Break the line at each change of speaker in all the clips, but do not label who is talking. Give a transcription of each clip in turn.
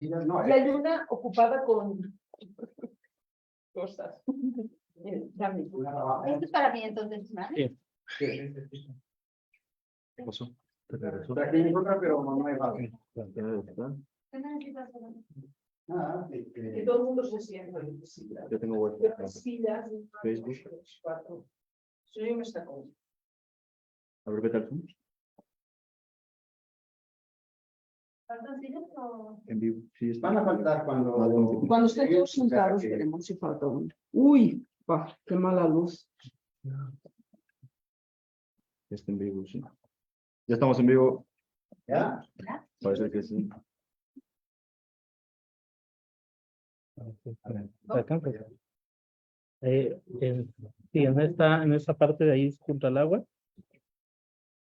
No,
Y hay una ocupada con cosas. Dame.
Esto es para mí entonces, ¿vale?
Sí.
¿Qué pasó? ¿Te regresó?
Traje mi otra, pero no hay fácil.
¿Qué necesitas hacer?
Nada,
Que todo el mundo se sienta.
Yo tengo web.
Sillas,
Facebook.
4. Yo me está con.
A ver, vete al Zoom.
¿Faltan sillas o...?
En vivo. Sí, está.
van a faltar cuando...
Cuando estén todos sentados, veremos si falta uno. Uy, qué mala luz.
Está en vivo, sí. Ya estamos en vivo.
¿Ya?
Parece que sí.
Sí, en esta parte de ahí junto al agua.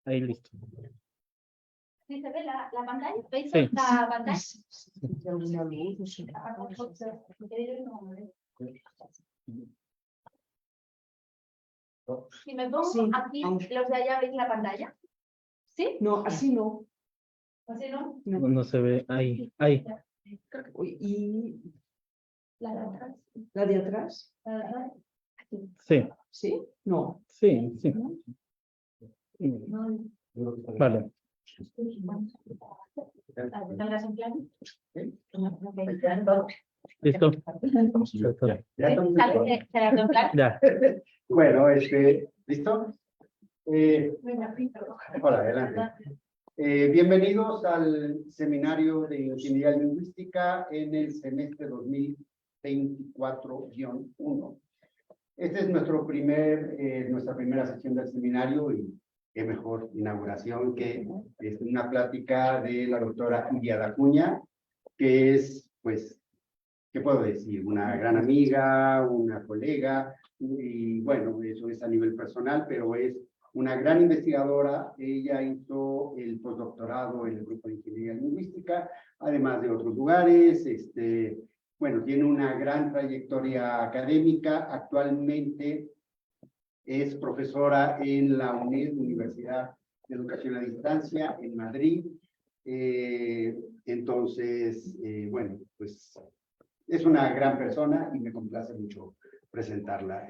Ahí listo.
¿Sí se ve la pantalla? ¿Veis
Sí.
la pantalla?
Una luz, no sé.
Si me pongo
Sí,
aquí,
vamos.
los de allá veis la pantalla. ¿Sí?
No, así no.
¿Así no?
No se ve. Ahí. Ahí.
Uy, ¿y
La de atrás.
la de atrás?
La de atrás.
Sí.
¿Sí? No.
Sí. Sí.
No.
Vale.
¿Tendrás en plan?
¿Listo?
Ya.
¿Ya estamos?
¿Tendrás en plan?
Ya.
Bueno, ¿listo? Hola, adelante. Bienvenidos al seminario de Ingeniería Lingüística en el semestre 2024-1. Esta es nuestra primera sesión del seminario y qué mejor inauguración que es una plática de la doctora Iria Dacuña, que es, pues, ¿qué puedo decir? Una gran amiga, una colega, y bueno, eso es a nivel personal, pero es una gran investigadora. Ella hizo el postdoctorado en el grupo de Ingeniería Lingüística, además de otros lugares. Bueno, tiene una gran trayectoria académica. Actualmente es profesora en la UNED, Universidad de Educación a Distancia, en Madrid. Entonces, bueno, pues es una gran persona y me complace mucho presentarla.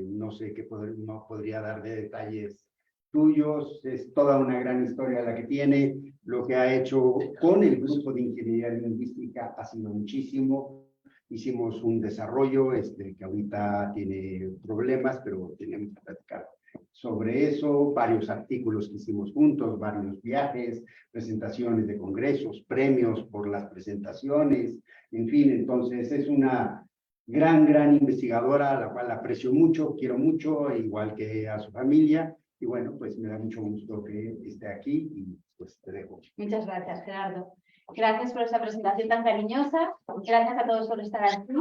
No sé qué no podría dar de detalles tuyos. Es toda una gran historia la que tiene. Lo que ha hecho con el grupo de Ingeniería Lingüística ha sido muchísimo. Hicimos un desarrollo que ahorita tiene problemas, pero tenemos que platicar sobre eso. Varios artículos que hicimos juntos, varios viajes, presentaciones de congresos, premios por las presentaciones, en fin. Entonces es una gran investigadora, a la cual aprecio mucho, quiero mucho, igual que a su familia. Y bueno, pues me da mucho gusto que esté aquí y pues te dejo.
Muchas gracias, Gerardo. Gracias por esa presentación tan cariñosa. Gracias a todos por estar aquí.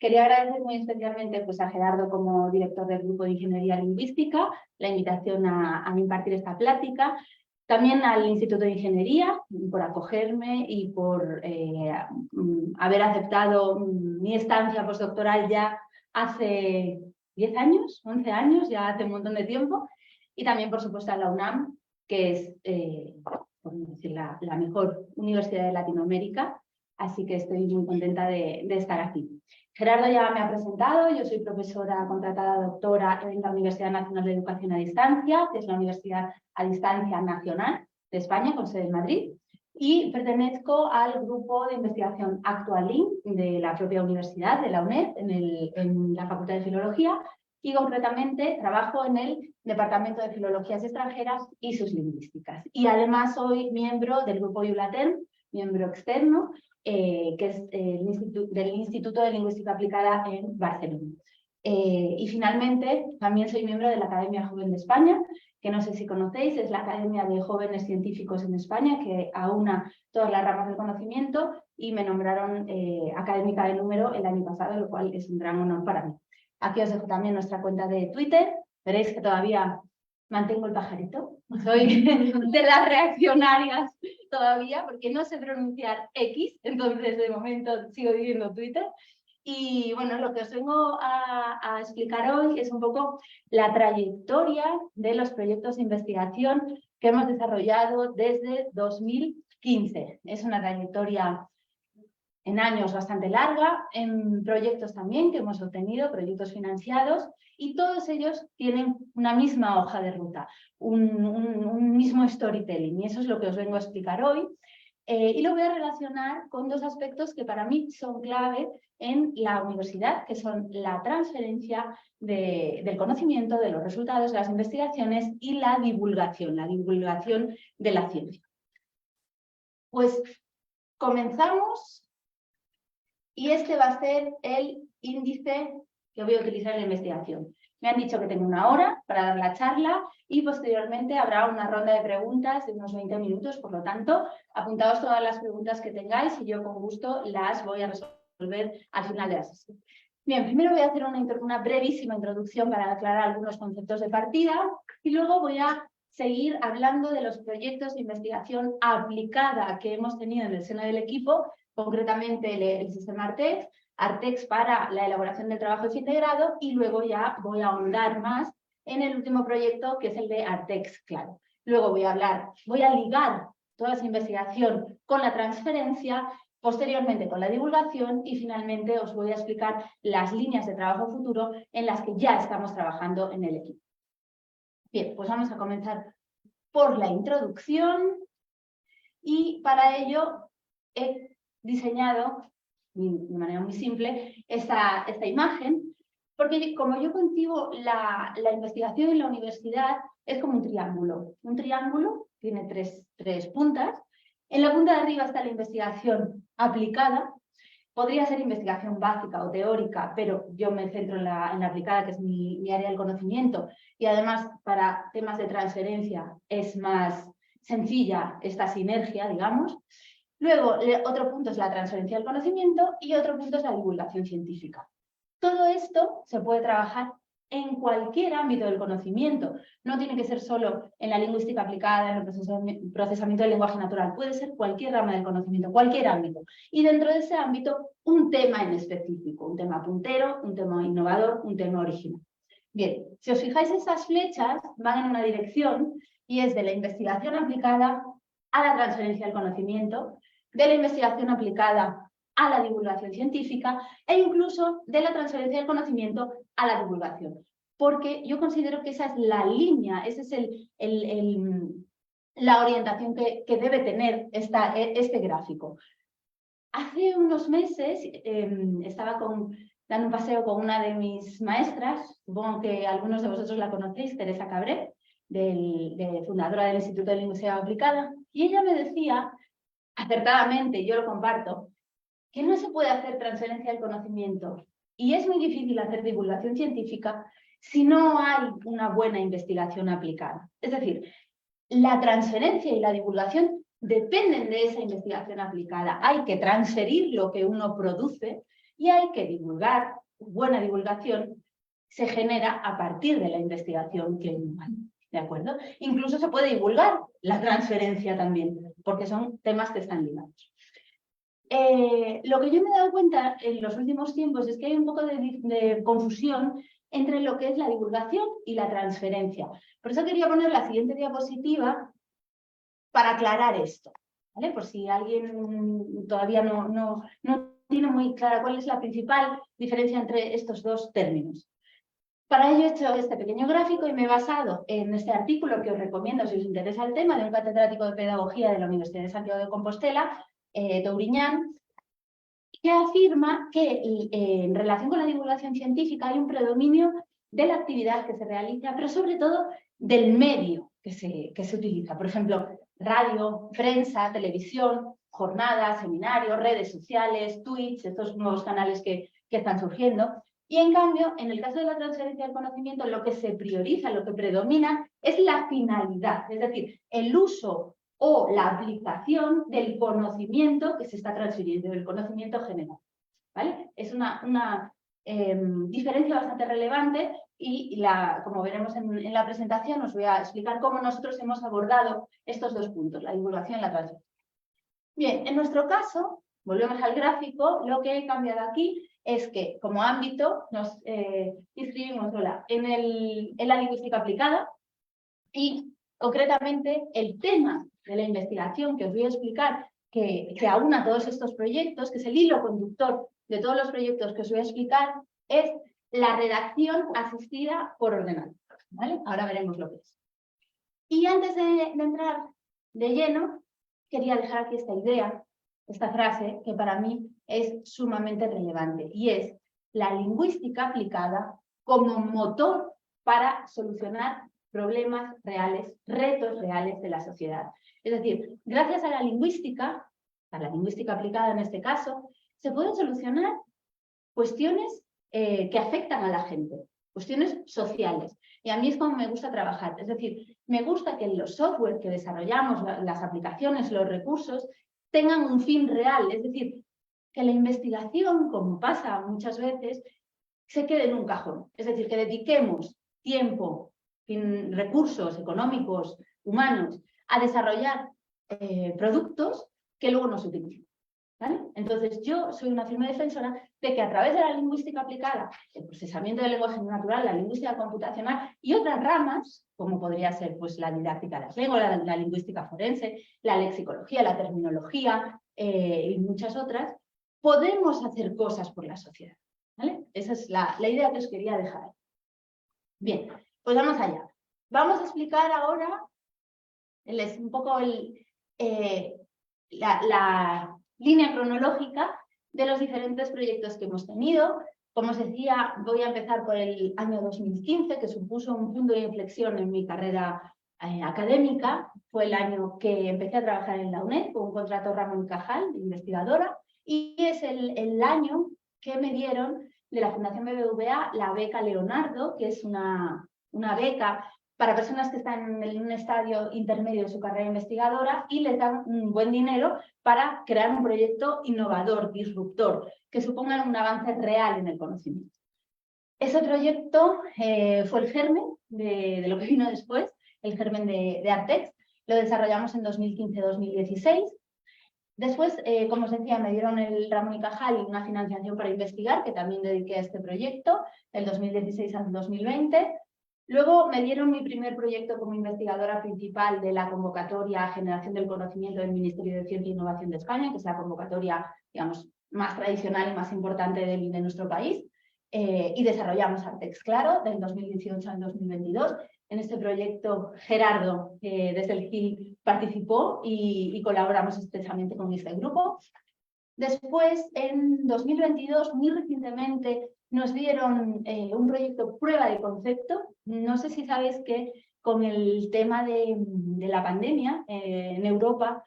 Quería agradecer muy especialmente pues, a Gerardo como director del Grupo de Ingeniería Lingüística la invitación a impartir esta plática. También al Instituto de Ingeniería por acogerme y por haber aceptado mi estancia postdoctoral ya hace 10 años, 11 años, ya hace un montón de tiempo. Y también, por supuesto, a la UNAM, que es por decir, la mejor universidad de Latinoamérica. Así que estoy muy contenta de estar aquí. Gerardo ya me ha presentado. Yo soy profesora contratada doctora en la Universidad Nacional de Educación a Distancia, que es la Universidad a Distancia Nacional de España, con sede en Madrid. Y pertenezco al grupo de investigación Actualin de la propia universidad, de la UNED, en la Facultad de Filología. Y concretamente trabajo en el Departamento de Filologías Extranjeras y sus lingüísticas. Y además soy miembro del grupo Iulaterm, miembro externo, que es del Instituto de Lingüística Aplicada en Barcelona. Y finalmente también soy miembro de la Academia Joven de España, que no sé si conocéis, es la Academia de Jóvenes Científicos en España, que aúna todas las ramas del conocimiento, y me nombraron académica de número el año pasado, lo cual es un gran honor para mí. Aquí os dejo también nuestra cuenta de Twitter. Veréis que todavía mantengo el pajarito. Soy de las reaccionarias todavía, porque no sé pronunciar X, entonces de momento sigo diciendo Twitter. Y bueno, lo que os vengo a explicar hoy es un poco la trayectoria de los proyectos de investigación que hemos desarrollado desde 2015. Es una trayectoria en años bastante larga, en proyectos también que hemos obtenido, proyectos financiados, y todos ellos tienen una misma hoja de ruta, un mismo storytelling, y eso es lo que os vengo a explicar hoy. Y lo voy a relacionar con dos aspectos que para mí son clave en la universidad, que son la transferencia del conocimiento, de los resultados, de las investigaciones y la divulgación de la ciencia. Pues comenzamos y este va a ser el índice que voy a utilizar en la investigación. Me han dicho que tengo 1 hora para dar la charla y posteriormente habrá una ronda de preguntas de unos 20 minutos, por lo tanto, apuntaos todas las preguntas que tengáis y yo con gusto las voy a resolver al final de la sesión. Bien, primero voy a hacer una brevísima introducción para aclarar algunos conceptos de partida y luego voy a seguir hablando de los proyectos de investigación aplicada que hemos tenido en el seno del equipo, concretamente el sistema Artex para la elaboración del trabajo de fin de grado, y luego ya voy a ahondar más en el último proyecto, que es el de Artex Claro. Luego voy a ligar toda esa investigación con la transferencia, posteriormente con la divulgación y finalmente os voy a explicar las líneas de trabajo futuro en las que ya estamos trabajando en el equipo. Bien, pues vamos a comenzar por la introducción y para ello he diseñado de manera muy simple esta imagen, porque como yo concibo la investigación en la universidad es como un triángulo. Un triángulo tiene tres puntas. En la punta de arriba está la investigación aplicada. Podría ser investigación básica o teórica, pero yo me centro en la aplicada, que es mi área del conocimiento, y además para temas de transferencia es más sencilla esta sinergia, digamos. Luego, otro punto es la transferencia del conocimiento y otro punto es la divulgación científica. Todo esto se puede trabajar en cualquier ámbito del conocimiento. No tiene que ser solo en la lingüística aplicada, en el procesamiento del lenguaje natural. Puede ser cualquier rama del conocimiento, cualquier ámbito. Y dentro de ese ámbito, un tema en específico, un tema puntero, un tema innovador, un tema original. Bien, si os fijáis, estas flechas van en una dirección y es de la investigación aplicada a la transferencia del conocimiento, de la investigación aplicada a la divulgación científica e incluso de la transferencia del conocimiento a la divulgación. Porque yo considero que esa es la línea, esa es la orientación que debe tener este gráfico. Hace unos meses estaba dando un paseo con una de mis maestras, supongo que algunos de vosotros la conocéis, Teresa Cabré, fundadora del Instituto de Lingüística Aplicada, y ella me decía, acertadamente, yo lo comparto, que no se puede hacer transferencia del conocimiento y es muy difícil hacer divulgación científica si no hay una buena investigación aplicada. Es decir, la transferencia y la divulgación dependen de esa investigación aplicada. Hay que transferir lo que uno produce y hay que divulgar. Buena divulgación se genera a partir de la investigación que uno hace. ¿De acuerdo? Incluso se puede divulgar la transferencia también, porque son temas que están ligados. Lo que yo me he dado cuenta en los últimos tiempos es que hay un poco de confusión entre lo que es la divulgación y la transferencia. Por eso quería poner la siguiente diapositiva para aclarar esto, ¿vale? Por si alguien todavía no tiene muy clara cuál es la principal diferencia entre estos dos términos. Para ello he hecho este pequeño gráfico y me he basado en este artículo que os recomiendo si os interesa el tema, de un catedrático de Pedagogía de la Universidad de Santiago de Compostela, Touriñán, que afirma que en relación con la divulgación científica hay un predominio de la actividad que se realiza, pero sobre todo del medio que se utiliza. Por ejemplo, radio, prensa, televisión, jornadas, seminarios, redes sociales, tweets, estos nuevos canales que están surgiendo. Y en cambio, en el caso de la transferencia del conocimiento, lo que se prioriza, lo que predomina es la finalidad, es decir, el uso o la aplicación del conocimiento que se está transfiriendo, del conocimiento general, ¿vale? Es una diferencia bastante relevante y como veremos en la presentación os voy a explicar cómo nosotros hemos abordado estos dos puntos, la divulgación y la transferencia. Bien, en nuestro caso, volvemos al gráfico, lo que he cambiado aquí es que como ámbito nos inscribimos en la lingüística aplicada y concretamente el tema de la investigación que os voy a explicar que aúna todos estos proyectos, que es el hilo conductor de todos los proyectos que os voy a explicar, es la redacción asistida por ordenador, ¿vale? Ahora veremos lo que es. Y antes de entrar de lleno, quería dejar aquí esta idea, esta frase, que para mí es sumamente relevante, y es la lingüística aplicada como motor para solucionar problemas reales, retos reales de la sociedad. Es decir, gracias a la lingüística aplicada en este caso, se pueden solucionar cuestiones que afectan a la gente, cuestiones sociales. Y a mí es como me gusta trabajar. Es decir, me gusta que los software que desarrollamos, las aplicaciones, los recursos, tengan un fin real. Es decir, que la investigación, como pasa muchas veces, se quede en un cajón. Es decir, que dediquemos tiempo, recursos económicos, humanos, a desarrollar productos que luego no se utilizan. ¿Vale? Entonces, yo soy una firme defensora de que a través de la lingüística aplicada, el procesamiento del lenguaje natural, la lingüística computacional y otras ramas, como podría ser pues, la didáctica de las lenguas, la lingüística forense, la lexicología, la terminología y muchas otras, podemos hacer cosas por la sociedad. ¿Vale? Esa es la idea que os quería dejar. Bien, pues vamos allá. Vamos a explicar ahora un poco la línea cronológica de los diferentes proyectos que hemos tenido. Como os decía, voy a empezar por el año 2015, que supuso un punto de inflexión en mi carrera académica. Fue el año que empecé a trabajar en la UNED con un contrato Ramón y Cajal de investigadora, y es el año que me dieron de la Fundación BBVA la beca Leonardo, que es una beca para personas que están en un estadio intermedio de su carrera investigadora y les dan un buen dinero para crear un proyecto innovador, disruptor, que suponga un avance real en el conocimiento. Ese proyecto fue el germen de lo que vino después, el germen de Artex. Lo desarrollamos en 2015-2016. Después, como os decía, me dieron el Ramón y Cajal una financiación para investigar, que también dediqué a este proyecto, del 2016 al 2020. Luego me dieron mi primer proyecto como investigadora principal de la convocatoria Generación del Conocimiento del Ministerio de Ciencia e Innovación de España, que es la convocatoria, digamos, más tradicional y más importante de nuestro país. Y desarrollamos Artex, claro, del 2018 al 2022. En este proyecto, Gerardo, desde el GIL, participó y colaboramos estrechamente con este grupo. Después, en 2022, muy recientemente, nos dieron un proyecto prueba de concepto. No sé si sabéis que con el tema de la pandemia en Europa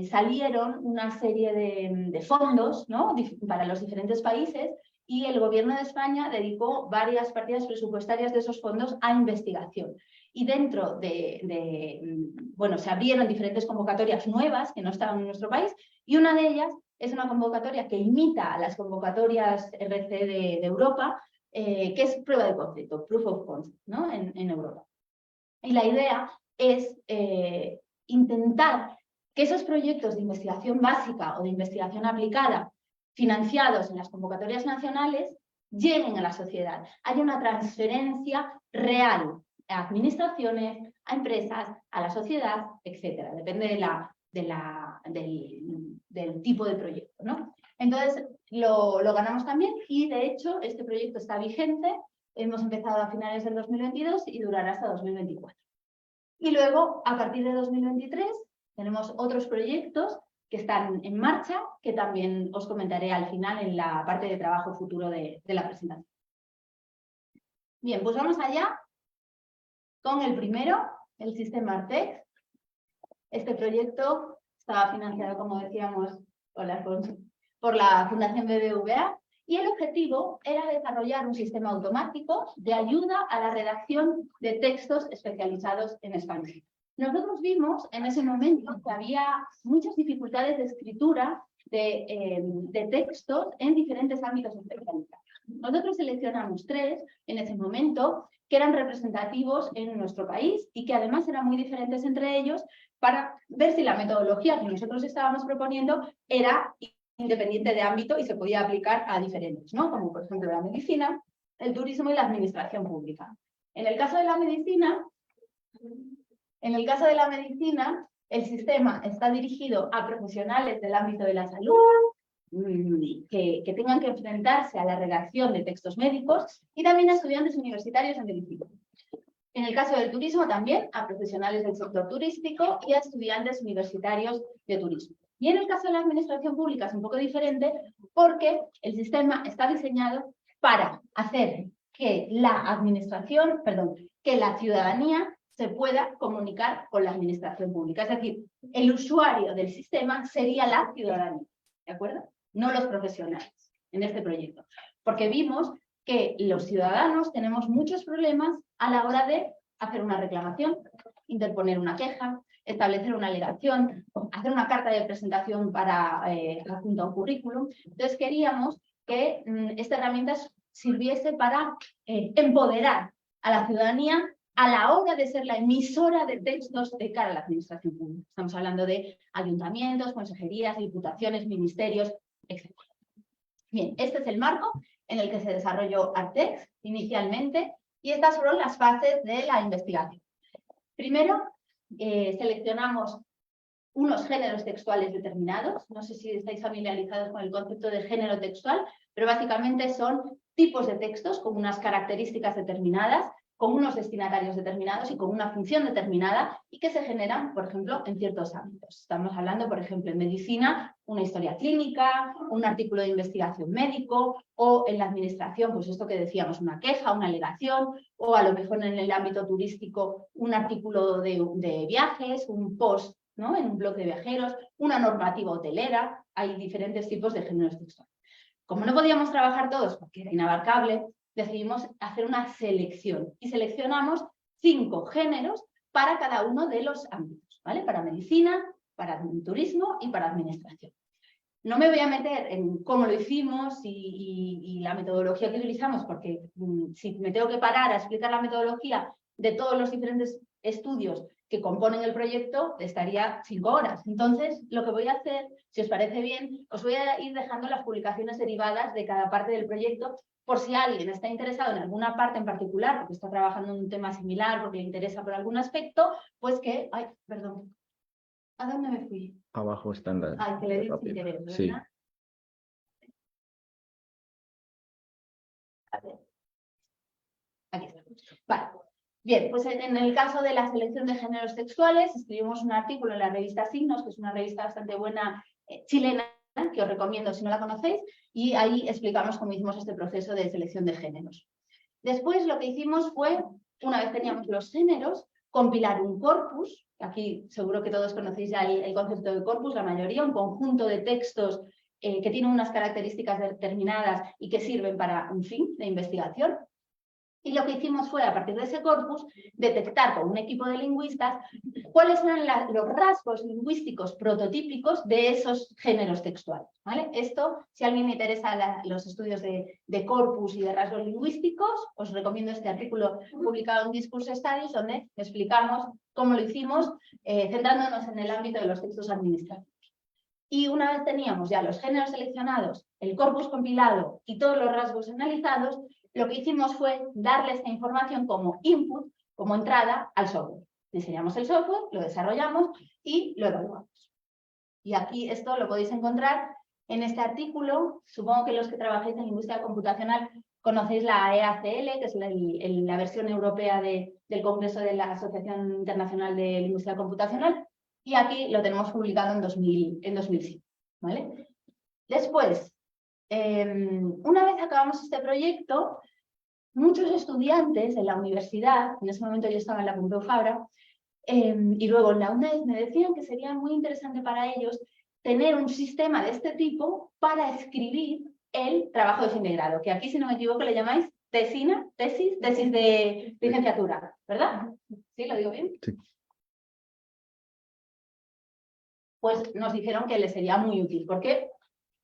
salieron una serie de fondos, ¿no?, para los diferentes países, y el gobierno de España dedicó varias partidas presupuestarias de esos fondos a investigación. Y dentro bueno, se abrieron diferentes convocatorias nuevas que no estaban en nuestro país, y una de ellas es una convocatoria que imita a las convocatorias RC de Europa, que es prueba de concepto, Proof of Concept, ¿no?, en Europa. Y la idea es intentar que esos proyectos de investigación básica o de investigación aplicada financiados en las convocatorias nacionales lleguen a la sociedad. Hay una transferencia real a administraciones, a empresas, a la sociedad, etcétera. Depende del tipo de proyecto, ¿no? Entonces, lo ganamos también, y de hecho este proyecto está vigente. Hemos empezado a finales del 2022 y durará hasta 2024. Y luego, a partir de 2023, tenemos otros proyectos que están en marcha, que también os comentaré al final en la parte de trabajo futuro de la presentación. Bien, pues vamos allá con el primero, el sistema Artex. Este proyecto estaba financiado, como decíamos, por la Fundación BBVA, y el objetivo era desarrollar un sistema automático de ayuda a la redacción de textos especializados en español. Nosotros vimos en ese momento que había muchas dificultades de escritura de textos en diferentes ámbitos especializados. Nosotros seleccionamos 3 en ese momento que eran representativos en nuestro país y que además eran muy diferentes entre ellos, para ver si la metodología que nosotros estábamos proponiendo era independiente de ámbito y se podía aplicar a diferentes, ¿no?, como por ejemplo la medicina, el turismo y la administración pública. En el caso de la medicina, el sistema está dirigido a profesionales del ámbito de la salud que tengan que enfrentarse a la redacción de textos médicos y también a estudiantes universitarios en medicina. En el caso del turismo también a profesionales del sector turístico y a estudiantes universitarios de turismo. Y en el caso de la administración pública es un poco diferente porque el sistema está diseñado para hacer que la que la ciudadanía se pueda comunicar con la administración pública. Es decir, el usuario del sistema sería la ciudadanía, ¿de acuerdo? No los profesionales en este proyecto. Porque vimos que los ciudadanos tenemos muchos problemas a la hora de hacer una reclamación, interponer una queja, establecer una alegación, hacer una carta de presentación para adjunto a un currículum. Entonces queríamos que esta herramienta sirviese para empoderar a la ciudadanía a la hora de ser la emisora de textos de cara a la administración pública. Estamos hablando de ayuntamientos, consejerías, diputaciones, ministerios, etc. Bien, este es el marco en el que se desarrolló Artex inicialmente y estas fueron las fases de la investigación. Primero, seleccionamos unos géneros textuales determinados. No sé si estáis familiarizados con el concepto de género textual, pero básicamente son tipos de textos con unas características determinadas, con unos destinatarios determinados y con una función determinada y que se generan, por ejemplo, en ciertos ámbitos. Estamos hablando, por ejemplo, en medicina, una historia clínica, un artículo de investigación médico, o en la administración, pues esto que decíamos, una queja, una alegación, o a lo mejor en el ámbito turístico, un artículo de viajes, un post, ¿no?, en un blog de viajeros, una normativa hotelera. Hay diferentes tipos de géneros textuales. Como no podíamos trabajar todos porque era inabarcable, decidimos hacer una selección y seleccionamos 5 géneros para cada uno de los ámbitos, ¿vale? Para medicina, para turismo y para administración. No me voy a meter en cómo lo hicimos y la metodología que utilizamos, porque si me tengo que parar a explicar la metodología de todos los diferentes estudios que componen el proyecto, estaría 5 horas. Entonces, lo que voy a hacer, si os parece bien, os voy a ir dejando las publicaciones derivadas de cada parte del proyecto, por si alguien está interesado en alguna parte en particular, porque está trabajando en un tema similar, porque le interesa por algún aspecto, pues que... Ay, perdón. ¿A dónde me fui?
Abajo están las...
Ay, que le di sin querer, ¿verdad?
Sí.
A ver. Aquí está. Vale. Bien, pues en el caso de la selección de géneros textuales, escribimos un artículo en la revista Signos, que es una revista bastante buena chilena, que os recomiendo si no la conocéis, y ahí explicamos cómo hicimos este proceso de selección de géneros. Después lo que hicimos fue, una vez teníamos los géneros, compilar un corpus. Aquí seguro que todos conocéis ya el concepto de corpus, la mayoría, un conjunto de textos que tienen unas características determinadas y que sirven para un fin de investigación. Y lo que hicimos fue, a partir de ese corpus, detectar con un equipo de lingüistas cuáles eran los rasgos lingüísticos prototípicos de esos géneros textuales, ¿vale? Esto, si a alguien le interesa los estudios de corpus y de rasgos lingüísticos, os recomiendo este artículo publicado en Discourse Studies, donde explicamos cómo lo hicimos, centrándonos en el ámbito de los textos administrativos. Y una vez teníamos ya los géneros seleccionados, el corpus compilado y todos los rasgos analizados, lo que hicimos fue darle esta información como input, como entrada al software. Diseñamos el software, lo desarrollamos y lo evaluamos. Y aquí esto lo podéis encontrar en este artículo. Supongo que los que trabajáis en lingüística computacional conocéis la EACL, que es la versión europea del Congreso de la Asociación Internacional de Lingüística Computacional. Y aquí lo tenemos publicado en 2005. ¿Vale? Después, una vez acabamos este proyecto, muchos estudiantes en la universidad, en ese momento yo estaba en la Pompeu Fabra, y luego en la UNED me decían que sería muy interesante para ellos tener un sistema de este tipo para escribir el trabajo de fin de grado, que aquí, si no me equivoco, le llamáis tesis de licenciatura, ¿verdad? ¿Sí? ¿Lo digo bien?
Sí.
Pues nos dijeron que les sería muy útil, porque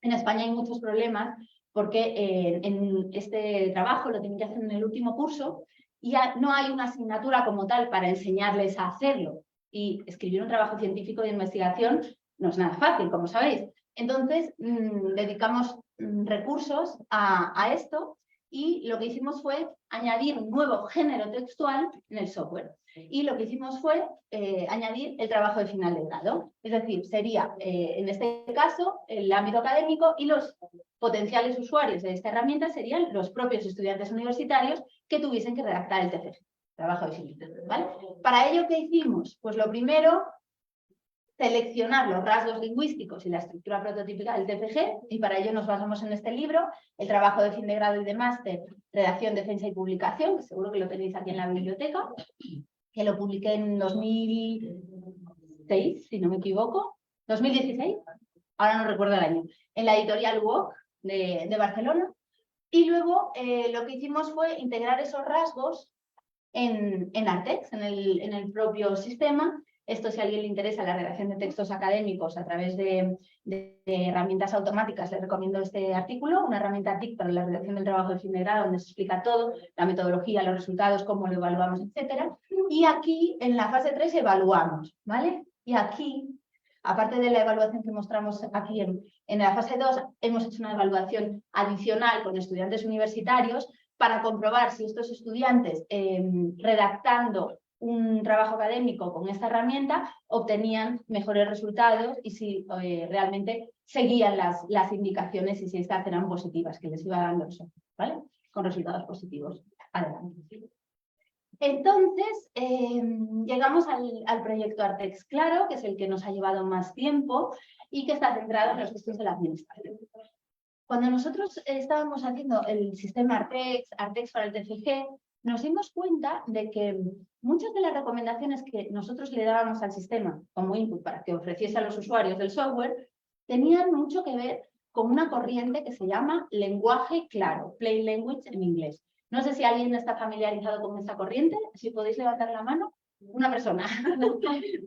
en España hay muchos problemas, porque en este trabajo lo tienen que hacer en el último curso y no hay una asignatura como tal para enseñarles a hacerlo. Y escribir un trabajo científico de investigación no es nada fácil, como sabéis. Entonces, dedicamos recursos a esto y lo que hicimos fue añadir un nuevo género textual en el software. Y lo que hicimos fue añadir el trabajo de final de grado. Es decir, sería, en este caso, el ámbito académico, y los potenciales usuarios de esta herramienta serían los propios estudiantes universitarios que tuviesen que redactar el TFG, trabajo de fin de grado, ¿vale? Para ello, ¿qué hicimos? Pues lo primero, seleccionar los rasgos lingüísticos y la estructura prototípica del TFG, y para ello nos basamos en este libro, el trabajo de fin de grado y de máster, redacción, defensa y publicación, que seguro que lo tenéis aquí en la biblioteca, que lo publiqué en 2006, si no me equivoco, 2016, ahora no recuerdo el año, en la editorial UOC de Barcelona, y luego lo que hicimos fue integrar esos rasgos en Artex, en el propio sistema. Esto, si a alguien le interesa la redacción de textos académicos a través de herramientas automáticas, les recomiendo este artículo, una herramienta TIC para la redacción del trabajo de fin de grado, donde se explica todo, la metodología, los resultados, cómo lo evaluamos, etc. Y aquí, en la fase 3, evaluamos, ¿vale? Y aquí, aparte de la evaluación que mostramos aquí en la fase 2, hemos hecho una evaluación adicional con estudiantes universitarios para comprobar si estos estudiantes, redactando un trabajo académico con esta herramienta, obtenían mejores resultados y si realmente seguían las indicaciones y si estas eran positivas, que les iba dando el software, ¿vale? Con resultados positivos. Adelante. Entonces, llegamos al proyecto Artex Claro, que es el que nos ha llevado más tiempo y que está centrado en los textos de la administración. Cuando nosotros estábamos haciendo el sistema Artex para el TFG, nos dimos cuenta de que muchas de las recomendaciones que nosotros le dábamos al sistema como input para que ofreciese a los usuarios del software tenían mucho que ver con una corriente que se llama lenguaje claro, plain language en inglés. No sé si alguien está familiarizado con esta corriente, si podéis levantar la mano. Una persona.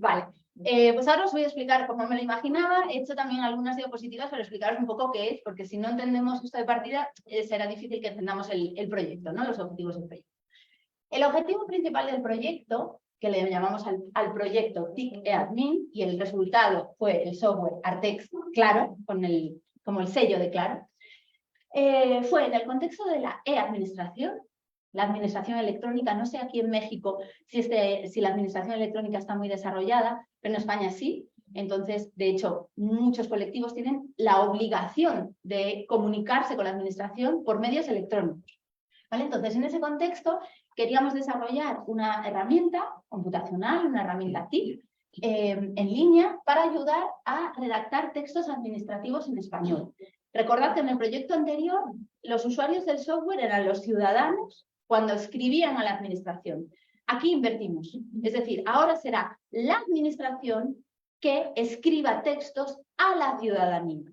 Vale. Pues ahora os voy a explicar cómo me lo imaginaba. He hecho también algunas diapositivas para explicaros un poco qué es, porque si no entendemos esto de partida, será difícil que entendamos el proyecto, ¿no? Los objetivos del proyecto. El objetivo principal del proyecto, que le llamamos al proyecto TIC eAdmin, y el resultado fue el software Artex Claro, como el sello de Claro, fue en el contexto de la e-administración, la administración electrónica. No sé aquí en México si la administración electrónica está muy desarrollada, pero en España sí. Entonces, de hecho, muchos colectivos tienen la obligación de comunicarse con la administración por medios electrónicos, ¿vale? Entonces, en ese contexto, queríamos desarrollar una herramienta computacional, una herramienta TIC, en línea, para ayudar a redactar textos administrativos en español. Recordad que en el proyecto anterior, los usuarios del software eran los ciudadanos cuando escribían a la administración. Aquí invertimos. Es decir, ahora será la administración que escriba textos a la ciudadanía.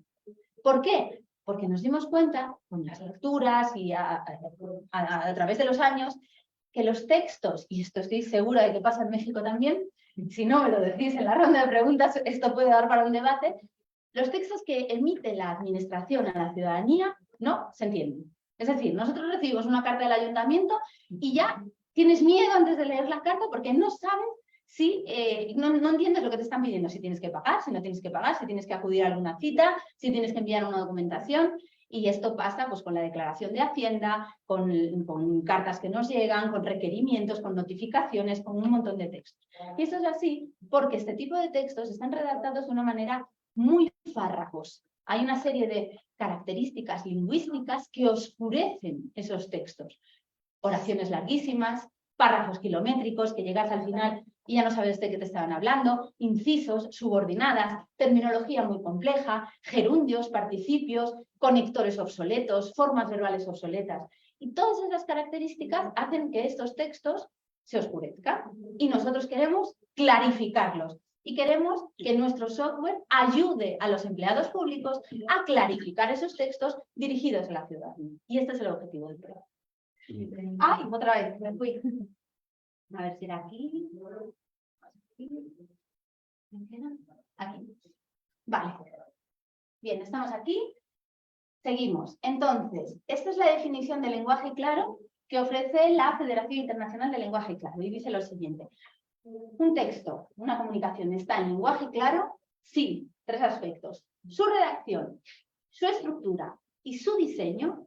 ¿Por qué? Porque nos dimos cuenta, con las lecturas y a través de los años, que los textos, y esto estoy segura de que pasa en México también, si no me lo decís en la ronda de preguntas, esto puede dar para un debate, los textos que emite la administración a la ciudadanía no se entienden. Es decir, nosotros recibimos una carta del ayuntamiento y ya tienes miedo antes de leer la carta porque no sabes si, no entiendes lo que te están pidiendo, si tienes que pagar, si no tienes que pagar, si tienes que acudir a alguna cita, si tienes que enviar una documentación. Y esto pasa pues, con la declaración de Hacienda, con cartas que nos llegan, con requerimientos, con notificaciones, con un montón de textos. Y esto es así porque este tipo de textos están redactados de una manera muy farragosa. Hay una serie de características lingüísticas que oscurecen esos textos. Oraciones larguísimas, párrafos kilométricos que llegas al final y ya no sabes de qué te estaban hablando, incisos, subordinadas, terminología muy compleja, gerundios, participios, conectores obsoletos, formas verbales obsoletas. Y todas esas características hacen que estos textos se oscurezcan. Y nosotros queremos clarificarlos. Y queremos que nuestro software ayude a los empleados públicos a clarificar esos textos dirigidos a la ciudadanía. Y este es el objetivo del proyecto. ¡Ay! Otra vez, me fui. A ver si era aquí. Aquí. Vale. Bien, estamos aquí. Seguimos. Entonces, esta es la definición de lenguaje claro que ofrece la Federación Internacional de Lenguaje Claro. Y dice lo siguiente. Un texto, una comunicación está en lenguaje claro, sí, 3 aspectos. Su redacción, su estructura y su diseño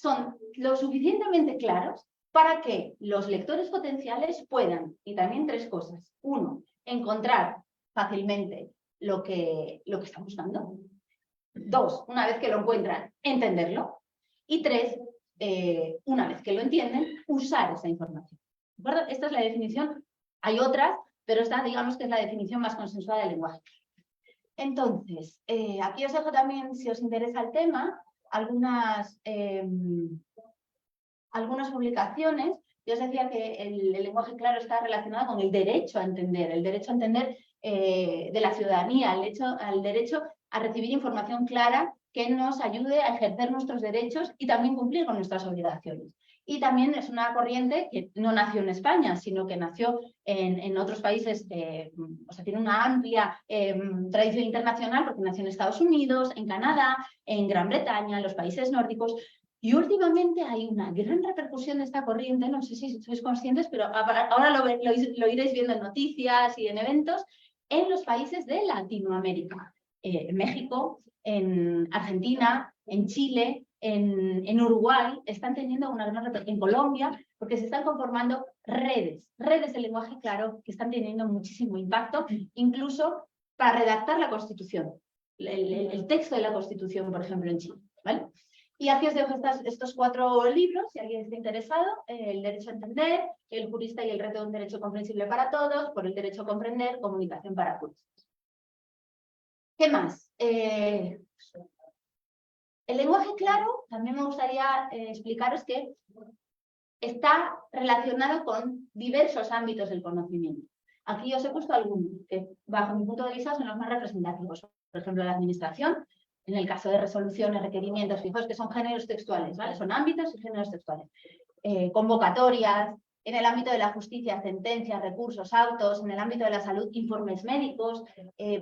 son lo suficientemente claros para que los lectores potenciales puedan, y también 3 cosas. 1, encontrar fácilmente lo que están buscando. 2, una vez que lo encuentran, entenderlo. Y 3, una vez que lo entienden, usar esa información. ¿De acuerdo? Esta es la definición. Hay otras, pero esta, digamos, que es la definición más consensuada del lenguaje. Entonces, aquí os dejo también, si os interesa el tema, algunas publicaciones. Yo os decía que el lenguaje claro está relacionado con el derecho a entender de la ciudadanía, el derecho a recibir información clara que nos ayude a ejercer nuestros derechos y también cumplir con nuestras obligaciones. Y también es una corriente que no nació en España, sino que nació en otros países, o sea, tiene una amplia tradición internacional porque nació en Estados Unidos, en Canadá, en Gran Bretaña, en los países nórdicos. Y últimamente hay una gran repercusión de esta corriente, no sé si sois conscientes, pero ahora lo iréis viendo en noticias y en eventos, en los países de Latinoamérica. En México, en Argentina, en Chile, en Uruguay, están teniendo una gran repercusión, en Colombia, porque se están conformando redes de lenguaje claro que están teniendo muchísimo impacto, incluso para redactar la Constitución, el texto de la Constitución, por ejemplo, en Chile, ¿vale? Y aquí os dejo estos 4 libros, si alguien está interesado: El derecho a entender, El jurista y el reto de un derecho comprensible para todos, Por el derecho a comprender, Comunicación para juristas. ¿Qué más? El lenguaje claro, también me gustaría explicaros que está relacionado con diversos ámbitos del conocimiento. Aquí os he puesto algunos que, bajo mi punto de vista, son los más representativos. Por ejemplo, la administración, en el caso de resoluciones, requerimientos, fijaos que son géneros textuales, ¿vale? Son ámbitos y géneros textuales. Convocatorias, en el ámbito de la justicia, sentencias, recursos, autos, en el ámbito de la salud, informes médicos,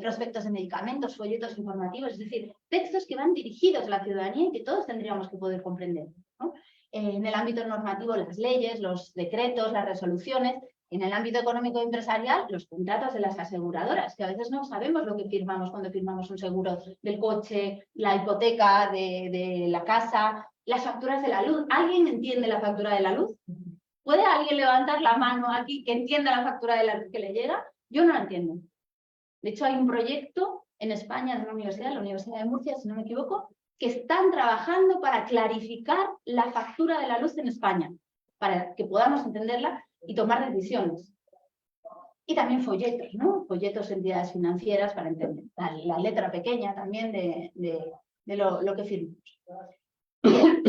prospectos de medicamentos, folletos informativos, es decir, textos que van dirigidos a la ciudadanía y que todos tendríamos que poder comprender, ¿no? En el ámbito normativo, las leyes, los decretos, las resoluciones. En el ámbito económico y empresarial, los contratos de las aseguradoras, que a veces no sabemos lo que firmamos cuando firmamos un seguro del coche, la hipoteca de la casa, las facturas de la luz. ¿Alguien entiende la factura de la luz? ¿Puede alguien levantar la mano aquí que entienda la factura de la luz que le llega? Yo no la entiendo. De hecho, hay un proyecto en España de una universidad, la Universidad de Murcia, si no me equivoco, que están trabajando para clarificar la factura de la luz en España, para que podamos entenderla y tomar decisiones. Y también folletos, ¿no? Folletos de entidades financieras para entender la letra pequeña también de lo que firmamos. Bien.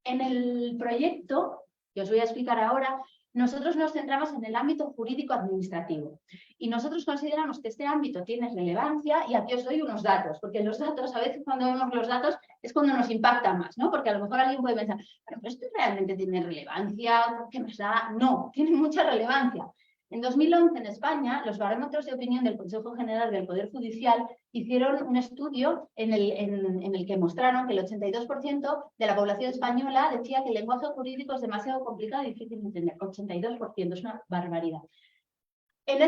En el proyecto que os voy a explicar ahora, nosotros nos centramos en el ámbito jurídico-administrativo. Y nosotros consideramos que este ámbito tiene relevancia, y aquí os doy unos datos, porque los datos, a veces cuando vemos los datos, es cuando nos impacta más, ¿no? Porque a lo mejor alguien puede pensar, pero ¿esto realmente tiene relevancia? ¿Qué más da? No, tiene mucha relevancia. En 2011, en España, los barómetros de opinión del Consejo General del Poder Judicial hicieron un estudio en el que mostraron que el 82% de la población española decía que el lenguaje jurídico es demasiado complicado y difícil de entender. 82%, es una barbaridad. En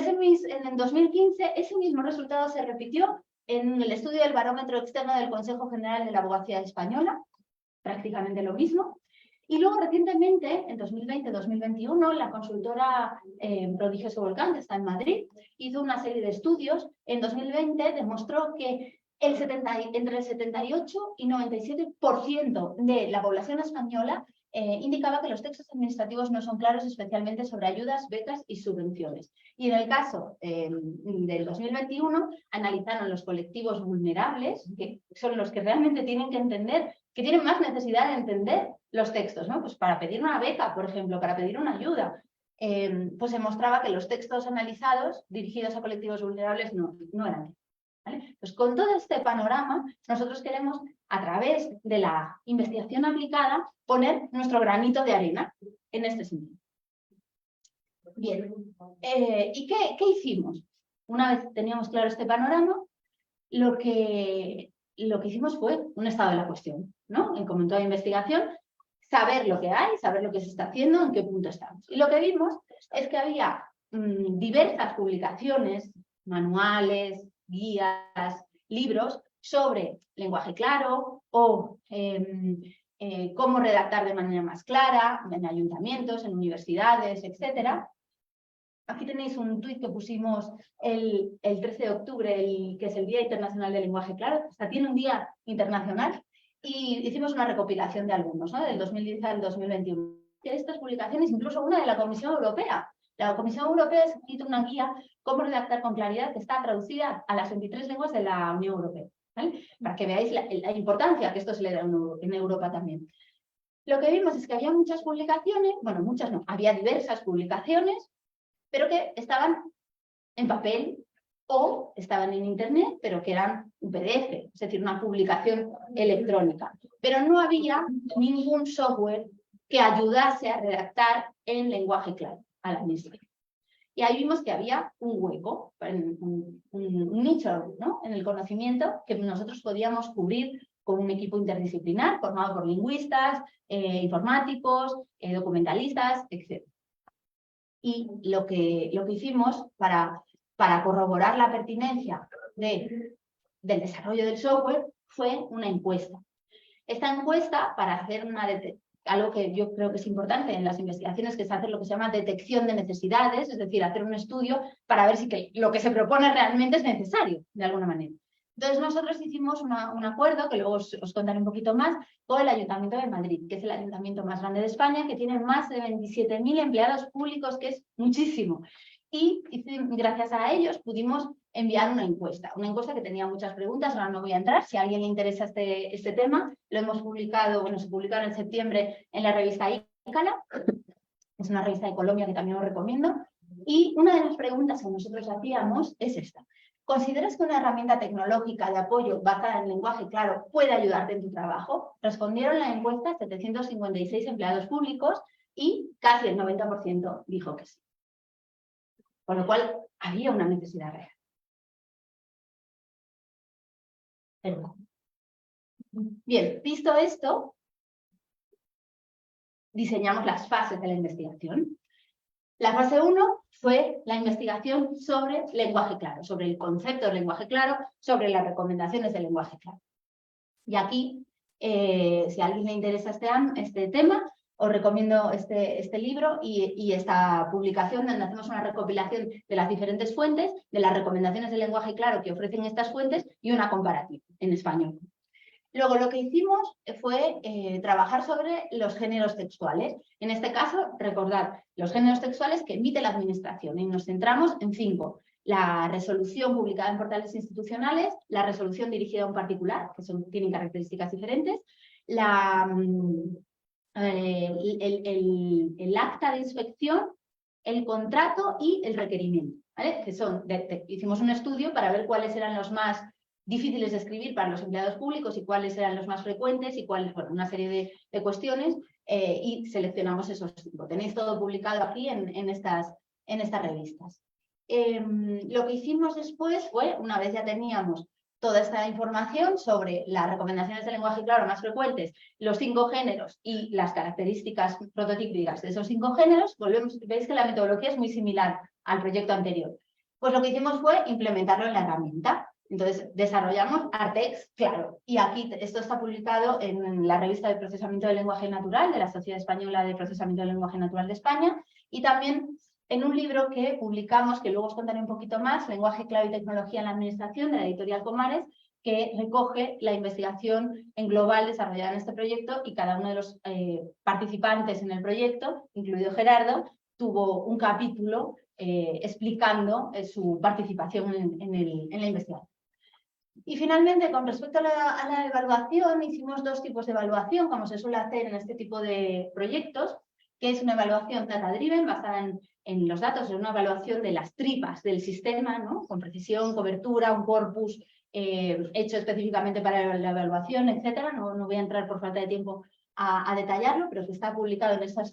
2015, ese mismo resultado se repitió en el estudio del barómetro externo del Consejo General de la Abogacía Española, prácticamente lo mismo. Y luego, recientemente, en 2020-2021, la consultora Prodigioso Volcán, que está en Madrid, hizo una serie de estudios. En 2020 demostró que entre el 78 y 97% de la población española indicaba que los textos administrativos no son claros, especialmente sobre ayudas, becas y subvenciones. Y en el caso del 2021, analizaron los colectivos vulnerables, que son los que realmente tienen que entender, que tienen más necesidad de entender los textos, ¿no? Pues para pedir una beca, por ejemplo, para pedir una ayuda, pues se mostraba que los textos analizados dirigidos a colectivos vulnerables no eran. ¿Vale? Pues con todo este panorama, nosotros queremos, a través de la investigación aplicada, poner nuestro granito de arena en este sentido. Bien, ¿y qué hicimos? Una vez teníamos claro este panorama, lo que hicimos fue un estado de la cuestión, ¿no? En como en toda investigación, saber lo que hay, saber lo que se está haciendo, en qué punto estamos. Y lo que vimos es que había diversas publicaciones, manuales, guías, libros sobre lenguaje claro o cómo redactar de manera más clara en ayuntamientos, en universidades, etc. Aquí tenéis un tuit que pusimos el 13 de octubre, que es el Día Internacional del Lenguaje Claro. Hasta tiene un día internacional. Y hicimos una recopilación de algunos, ¿no? Del 2010 al 2021. De estas publicaciones, incluso una de la Comisión Europea. La Comisión Europea ha escrito una guía cómo redactar con claridad que está traducida a las 23 lenguas de la Unión Europea, ¿vale? Para que veáis la importancia que esto se le da en Europa también. Lo que vimos es que había muchas publicaciones, bueno, muchas no, había diversas publicaciones, pero que estaban en papel o estaban en Internet, pero que eran un PDF, es decir, una publicación electrónica. Pero no había ningún software que ayudase a redactar en lenguaje claro a la misma. Y ahí vimos que había un hueco, un nicho, ¿no? En el conocimiento que nosotros podíamos cubrir con un equipo interdisciplinar formado por lingüistas, informáticos, documentalistas, etc. Y lo que hicimos para corroborar la pertinencia del desarrollo del software fue una encuesta. Esta encuesta, para hacer algo que yo creo que es importante en las investigaciones, que es hacer lo que se llama detección de necesidades, es decir, hacer un estudio para ver si lo que se propone realmente es necesario, de alguna manera. Entonces nosotros hicimos un acuerdo, que luego os contaré un poquito más, con el Ayuntamiento de Madrid, que es el ayuntamiento más grande de España, que tiene más de 27.000 empleados públicos, que es muchísimo. Y gracias a ellos pudimos enviar una encuesta que tenía muchas preguntas, ahora no voy a entrar, si a alguien le interesa este tema, lo hemos publicado, bueno, se publicaron en septiembre en la revista ICALA, es una revista de Colombia que también os recomiendo, y una de las preguntas que nosotros hacíamos es esta: ¿consideras que una herramienta tecnológica de apoyo basada en lenguaje claro puede ayudarte en tu trabajo? Respondieron la encuesta 756 empleados públicos y casi el 90% dijo que sí. Con lo cual, había una necesidad real. Bien, visto esto, diseñamos las fases de la investigación. La fase 1 fue la investigación sobre lenguaje claro, sobre el concepto de lenguaje claro, sobre las recomendaciones de lenguaje claro. Y aquí, si a alguien le interesa este tema, os recomiendo este libro y esta publicación, donde hacemos una recopilación de las diferentes fuentes, de las recomendaciones de lenguaje claro que ofrecen estas fuentes y una comparativa en español. Luego lo que hicimos fue trabajar sobre los géneros textuales. En este caso, recordad, los géneros textuales que emite la Administración, y nos centramos en 5. La resolución publicada en portales institucionales, la resolución dirigida a un particular, que tienen características diferentes, el acta de inspección, el contrato y el requerimiento, ¿vale? Que hicimos un estudio para ver cuáles eran los más difíciles de escribir para los empleados públicos y cuáles eran los más frecuentes y cuáles, bueno, una serie de cuestiones, y seleccionamos esos 5. Tenéis todo publicado aquí en estas revistas. Lo que hicimos después fue, una vez ya teníamos toda esta información sobre las recomendaciones de lenguaje claro más frecuentes, los 5 géneros y las características prototípicas de esos 5 géneros, veis que la metodología es muy similar al proyecto anterior. Pues lo que hicimos fue implementarlo en la herramienta. Entonces, desarrollamos Artex Claro. Y aquí esto está publicado en la revista de procesamiento del lenguaje natural de la Sociedad Española de Procesamiento del Lenguaje Natural de España, y también en un libro que publicamos, que luego os contaré un poquito más, Lenguaje Claro y Tecnología en la Administración, de la editorial Comares, que recoge la investigación en global desarrollada en este proyecto, y cada uno de los participantes en el proyecto, incluido Gerardo, tuvo un capítulo explicando su participación en la investigación. Y finalmente, con respecto a la evaluación, hicimos 2 tipos de evaluación, como se suele hacer en este tipo de proyectos, que es una evaluación data-driven, basada en los datos, es una evaluación de las tripas del sistema, ¿no? Con precisión, cobertura, un corpus hecho específicamente para la evaluación, etc. No voy a entrar por falta de tiempo a detallarlo, pero que está publicado en esos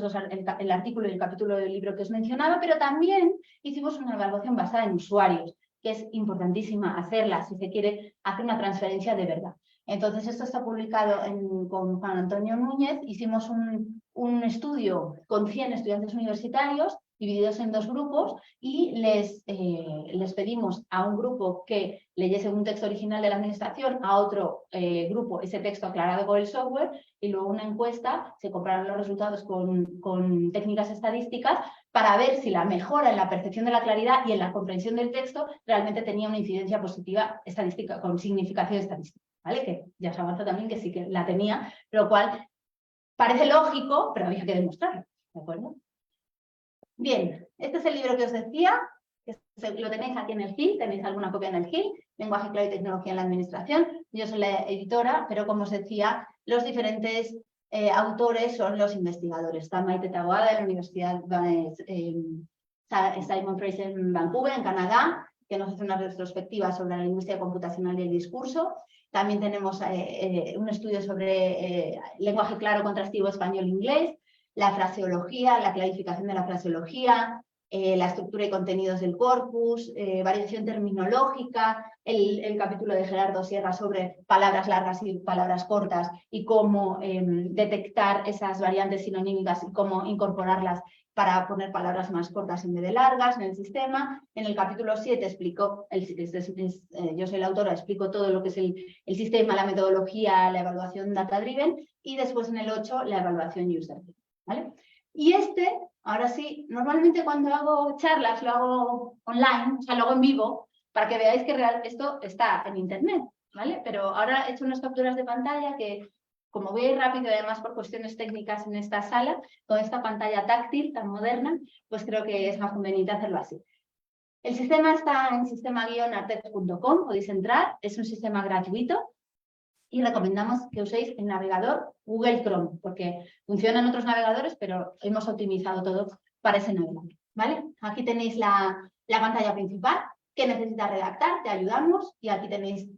dos, el artículo y el capítulo del libro que os mencionaba, pero también hicimos una evaluación basada en usuarios, que es importantísima hacerla si se quiere hacer una transferencia de verdad. Entonces, esto está publicado con Juan Antonio Núñez. Hicimos un estudio con 100 estudiantes universitarios divididos en 2 grupos y les pedimos a un grupo que leyese un texto original de la administración, a otro grupo ese texto aclarado por el software y luego una encuesta, se compararon los resultados con técnicas estadísticas para ver si la mejora en la percepción de la claridad y en la comprensión del texto realmente tenía una incidencia positiva estadística, con significación estadística, ¿vale? Que ya se avanza también que sí que la tenía, lo cual parece lógico, pero había que demostrarlo, ¿de acuerdo? Bien, este es el libro que os decía, que lo tenéis aquí en el GIL, tenéis alguna copia en el GIL, Lenguaje Claro y Tecnología en la Administración. Yo soy la editora, pero como os decía, los diferentes autores son los investigadores. Está Maite Taboada de la Universidad Simon Fraser en Vancouver, en Canadá, que nos hace una retrospectiva sobre la lingüística computacional y el discurso. También tenemos un estudio sobre lenguaje claro, contrastivo, español-inglés, la fraseología, la clarificación de la fraseología, la estructura y contenidos del corpus, variación terminológica, el capítulo de Gerardo Sierra sobre palabras largas y palabras cortas y cómo detectar esas variantes sinonímicas y cómo incorporarlas para poner palabras más cortas en vez de largas en el sistema. En el capítulo 7 explico, yo soy la autora, explico todo lo que es el sistema, la metodología, la evaluación data-driven y después en el 8 la evaluación user-driven, ¿vale? Y ahora sí, normalmente cuando hago charlas lo hago online, o sea, lo hago en vivo, para que veáis que esto está en internet, ¿vale? Pero ahora he hecho unas capturas de pantalla que, como voy a ir rápido y además por cuestiones técnicas en esta sala, con esta pantalla táctil tan moderna, pues creo que es más conveniente hacerlo así. El sistema está en sistema-artex.com, podéis entrar, es un sistema gratuito. Y recomendamos que uséis el navegador Google Chrome, porque funciona en otros navegadores, pero hemos optimizado todo para ese navegador, ¿vale? Aquí tenéis la pantalla principal. ¿Qué necesitas redactar? Te ayudamos. Y aquí tenéis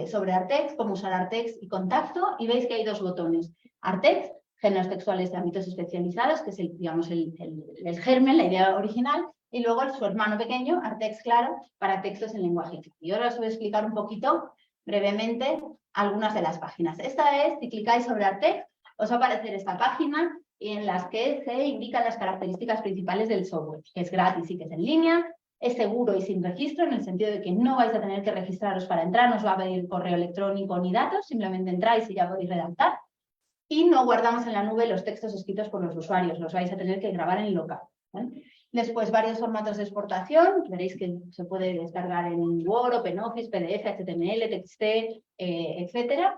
sobre Artex, cómo usar Artex y contacto. Y veis que hay 2 botones. Artex, géneros textuales de ámbitos especializados, que es digamos, el germen, la idea original. Y luego su hermano pequeño, Artex Claro, para textos en lenguaje claro. Y ahora os voy a explicar un poquito, brevemente, algunas de las páginas. Esta es, si clicáis sobre Artex, os va a aparecer esta página en las que se indican las características principales del software, que es gratis y que es en línea, es seguro y sin registro, en el sentido de que no vais a tener que registraros para entrar, no os va a pedir correo electrónico ni datos, simplemente entráis y ya podéis redactar. Y no guardamos en la nube los textos escritos por los usuarios, los vais a tener que grabar en local, ¿vale? Después, varios formatos de exportación. Veréis que se puede descargar en Word, OpenOffice, PDF, HTML, TXT, etc.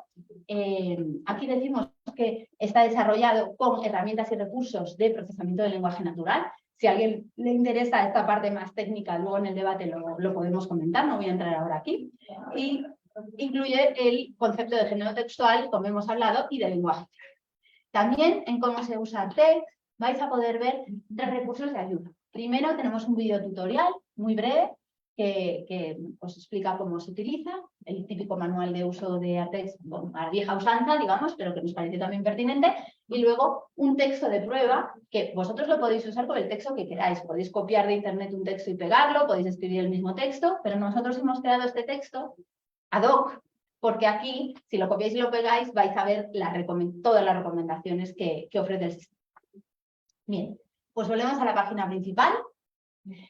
Aquí decimos que está desarrollado con herramientas y recursos de procesamiento del lenguaje natural. Si a alguien le interesa esta parte más técnica, luego en el debate lo podemos comentar, no voy a entrar ahora aquí. Y incluye el concepto de género textual, como hemos hablado, y de lenguaje. También en cómo se usa Artex vais a poder ver 3 recursos de ayuda. Primero tenemos un video tutorial muy breve que os explica cómo se utiliza, el típico manual de uso de Artex, bueno, a la vieja usanza, digamos, pero que nos parece también pertinente, y luego un texto de prueba que vosotros lo podéis usar con el texto que queráis. Podéis copiar de internet un texto y pegarlo, podéis escribir el mismo texto, pero nosotros hemos creado este texto ad hoc, porque aquí, si lo copiáis y lo pegáis, vais a ver todas las recomendaciones que ofrece el sistema. Bien, pues volvemos a la página principal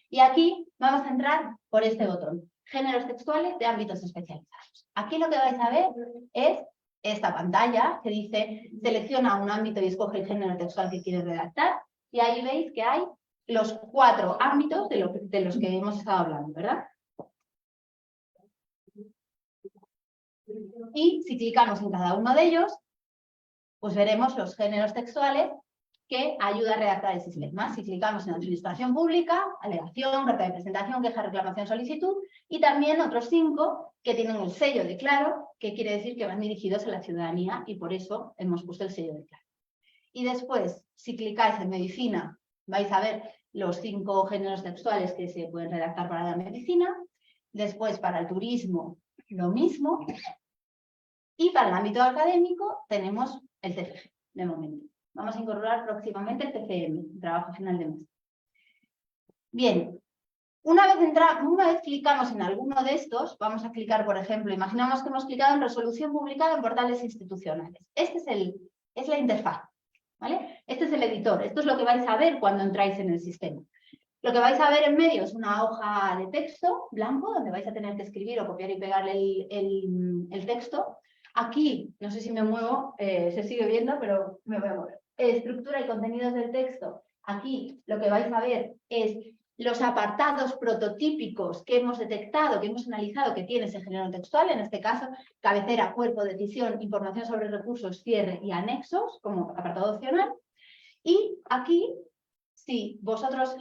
y aquí vamos a entrar por este botón, géneros textuales de ámbitos especializados. Aquí lo que vais a ver es esta pantalla que dice selecciona un ámbito y escoge el género textual que quieres redactar y ahí veis que hay los 4 ámbitos de los que hemos estado hablando, ¿verdad? Y si clicamos en cada uno de ellos, pues veremos los géneros textuales que ayuda a redactar el sistema. Si clicamos en administración pública, alegación, carta de presentación, queja, reclamación, solicitud, y también otros 5 que tienen el sello de claro, que quiere decir que van dirigidos a la ciudadanía y por eso hemos puesto el sello de claro. Y después, si clicáis en medicina, vais a ver los 5 géneros textuales que se pueden redactar para la medicina. Después, para el turismo, lo mismo. Y para el ámbito académico tenemos el TFG, de momento. Vamos a incorporar próximamente el TFM, trabajo final de mes. Bien, una vez clicamos en alguno de estos, vamos a clicar, por ejemplo, imaginamos que hemos clicado en resolución publicada en portales institucionales. Es la interfaz, ¿vale? Este es el editor, esto es lo que vais a ver cuando entráis en el sistema. Lo que vais a ver en medio es una hoja de texto blanco, donde vais a tener que escribir o copiar y pegar el texto. Aquí, no sé si me muevo, se sigue viendo, pero me voy a mover. Estructura y contenidos del texto. Aquí lo que vais a ver es los apartados prototípicos que hemos detectado, que hemos analizado que tiene ese género textual, en este caso, cabecera, cuerpo, decisión, información sobre recursos, cierre y anexos, como apartado opcional. Y aquí, si vosotros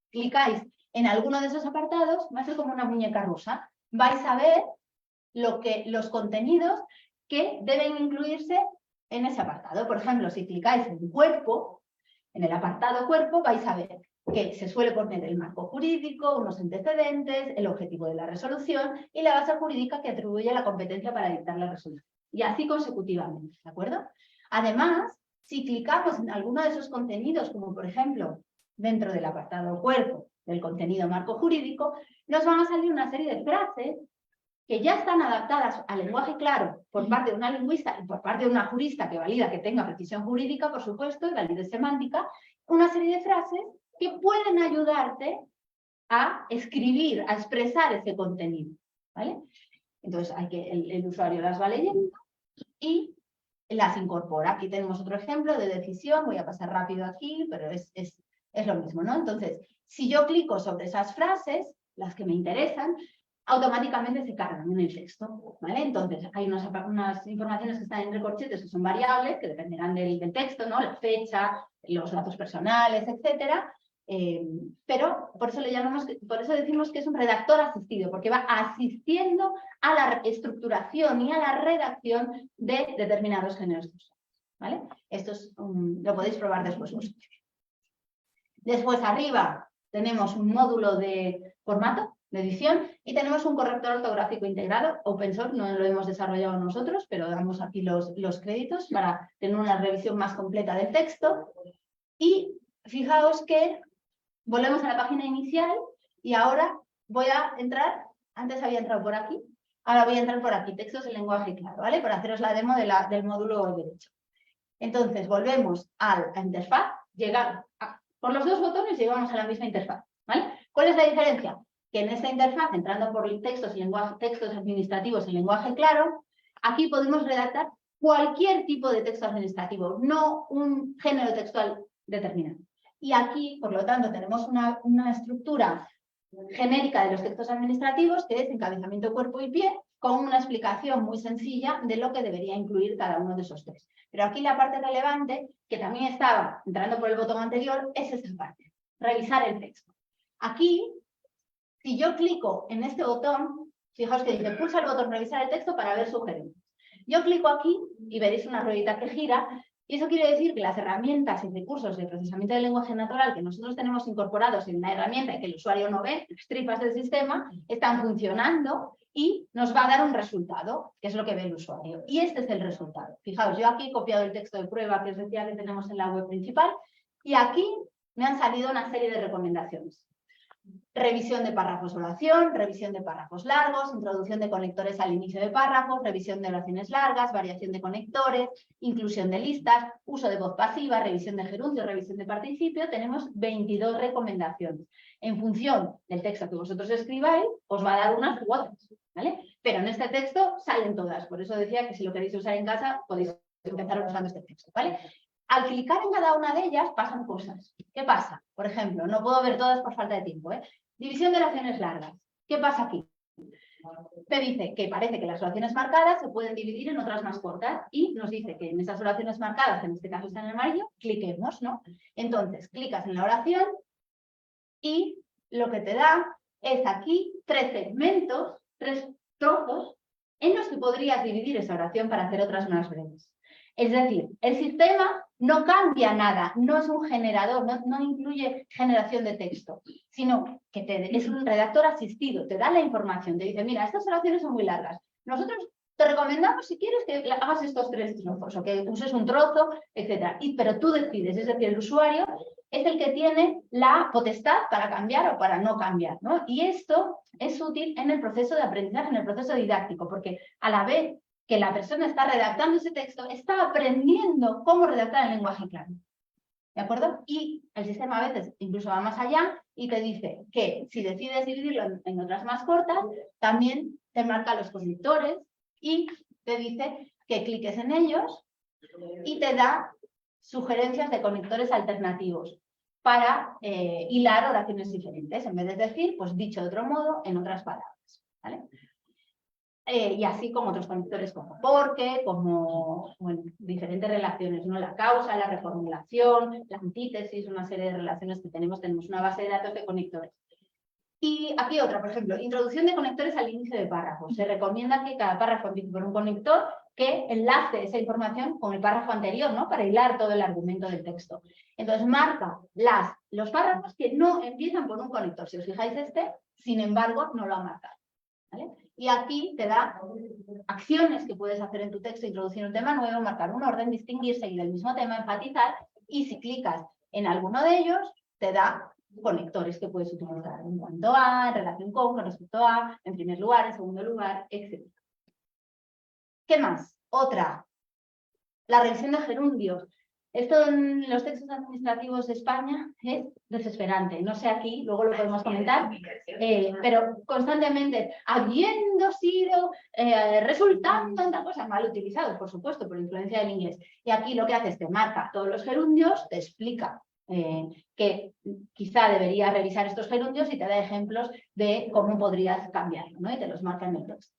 clicáis en alguno de esos apartados, va a ser como una muñeca rusa. Vais a ver los contenidos que deben incluirse en ese apartado. Por ejemplo, si clicáis en cuerpo, en el apartado cuerpo, vais a ver que se suele poner el marco jurídico, unos antecedentes, el objetivo de la resolución y la base jurídica que atribuye la competencia para dictar la resolución. Y así consecutivamente, ¿de acuerdo? Además, si clicamos en alguno de esos contenidos, como por ejemplo, dentro del apartado cuerpo del contenido marco jurídico, nos van a salir una serie de frases que ya están adaptadas al lenguaje claro por parte de una lingüista y por parte de una jurista que valida que tenga precisión jurídica, por supuesto, y validez semántica, una serie de frases que pueden ayudarte a escribir, a expresar ese contenido, ¿vale? Entonces, el usuario las va leyendo y las incorpora. Aquí tenemos otro ejemplo de decisión, voy a pasar rápido aquí, pero es lo mismo, ¿no? Entonces, si yo clico sobre esas frases, las que me interesan, automáticamente se cargan en el texto, ¿vale? Entonces, hay unas informaciones que están en recorchetes que son variables, que dependerán del texto, ¿no? La fecha, los datos personales, etcétera. Pero por eso decimos que es un redactor asistido, porque va asistiendo a la estructuración y a la redacción de determinados géneros textuales, ¿vale? Esto lo podéis probar después vosotros. Después arriba tenemos un módulo de formato, de edición, y tenemos un corrector ortográfico integrado, open source, no lo hemos desarrollado nosotros, pero damos aquí los créditos para tener una revisión más completa del texto. Y fijaos que volvemos a la página inicial y ahora voy a entrar, antes había entrado por aquí, ahora voy a entrar por aquí, textos en lenguaje claro, ¿vale? Para haceros la demo del módulo derecho. Entonces, volvemos a la interfaz, por los dos botones llegamos a la misma interfaz, ¿vale? ¿Cuál es la diferencia? Que en esta interfaz, entrando por textos administrativos en lenguaje claro, aquí podemos redactar cualquier tipo de texto administrativo, no un género textual determinado. Y aquí, por lo tanto, tenemos una estructura genérica de los textos administrativos, que es encabezamiento, cuerpo y pie, con una explicación muy sencilla de lo que debería incluir cada uno de esos tres. Pero aquí la parte relevante, que también estaba entrando por el botón anterior, es esa parte, revisar el texto. Aquí, si yo clico en este botón, fijaos que dice, pulsa el botón revisar el texto para ver sugerencias. Yo clico aquí y veréis una ruedita que gira, y eso quiere decir que las herramientas y recursos de procesamiento del lenguaje natural que nosotros tenemos incorporados en la herramienta y que el usuario no ve, las tripas del sistema, están funcionando y nos va a dar un resultado, que es lo que ve el usuario. Y este es el resultado. Fijaos, yo aquí he copiado el texto de prueba que os decía que tenemos en la web principal, y aquí me han salido una serie de recomendaciones. Revisión de párrafos oración, revisión de párrafos largos, introducción de conectores al inicio de párrafos, revisión de oraciones largas, variación de conectores, inclusión de listas, uso de voz pasiva, revisión de gerundio, revisión de participio. Tenemos 22 recomendaciones. En función del texto que vosotros escribáis, os va a dar unas u otras, ¿vale? Pero en este texto salen todas. Por eso decía que si lo queréis usar en casa, podéis empezar usando este texto, ¿vale? Al clicar en cada una de ellas pasan cosas. ¿Qué pasa? Por ejemplo, no puedo ver todas por falta de tiempo, ¿eh? División de oraciones largas. ¿Qué pasa aquí? Me dice que parece que las oraciones marcadas se pueden dividir en otras más cortas y nos dice que en esas oraciones marcadas, que en este caso están en amarillo, cliquemos, ¿no? Entonces, clicas en la oración y lo que te da es aquí 3 segmentos, 3 trozos en los que podrías dividir esa oración para hacer otras más breves. Es decir, el sistema no cambia nada, no es un generador, no incluye generación de texto, sino que es un redactor asistido, te da la información, te dice, mira, estas oraciones son muy largas, nosotros te recomendamos si quieres que hagas estos 3 trozos o que uses un trozo, etc. Pero tú decides, es decir, el usuario es el que tiene la potestad para cambiar o para no cambiar, ¿no? Y esto es útil en el proceso de aprendizaje, en el proceso didáctico, porque a la vez que la persona está redactando ese texto, está aprendiendo cómo redactar en lenguaje claro. ¿de acuerdo? Y el sistema a veces incluso va más allá y te dice que si decides dividirlo en otras más cortas, también te marca los conectores y te dice que cliques en ellos y te da sugerencias de conectores alternativos para hilar oraciones diferentes. En vez de decir, pues dicho de otro modo, en otras palabras, ¿vale? Y así como otros conectores como porque, como bueno, diferentes relaciones, ¿no? La causa, la reformulación, la antítesis, una serie de relaciones que tenemos una base de datos de conectores. Y aquí otra, por ejemplo, introducción de conectores al inicio de párrafos. Se recomienda que cada párrafo empiece por un conector que enlace esa información con el párrafo anterior, ¿no? Para hilar todo el argumento del texto. Entonces marca los párrafos que no empiezan por un conector. Si os fijáis sin embargo, no lo ha marcado, ¿vale? Y aquí te da acciones que puedes hacer en tu texto, introducir un tema nuevo, marcar un orden, distinguir, seguir el mismo tema, enfatizar, y si clicas en alguno de ellos, te da conectores que puedes utilizar en cuanto a, en relación con respecto a, en primer lugar, en segundo lugar, etc. ¿Qué más? Otra, la revisión de gerundios. Esto en los textos administrativos de España es desesperante. No sé aquí, luego lo podemos comentar, pero constantemente, habiendo sido, resultando otra cosa, mal utilizados, por supuesto, por influencia del inglés. Y aquí lo que hace es te marca todos los gerundios, te explica que quizá debería revisar estos gerundios y te da ejemplos de cómo podrías cambiarlo, ¿no? Y te los marca en el texto.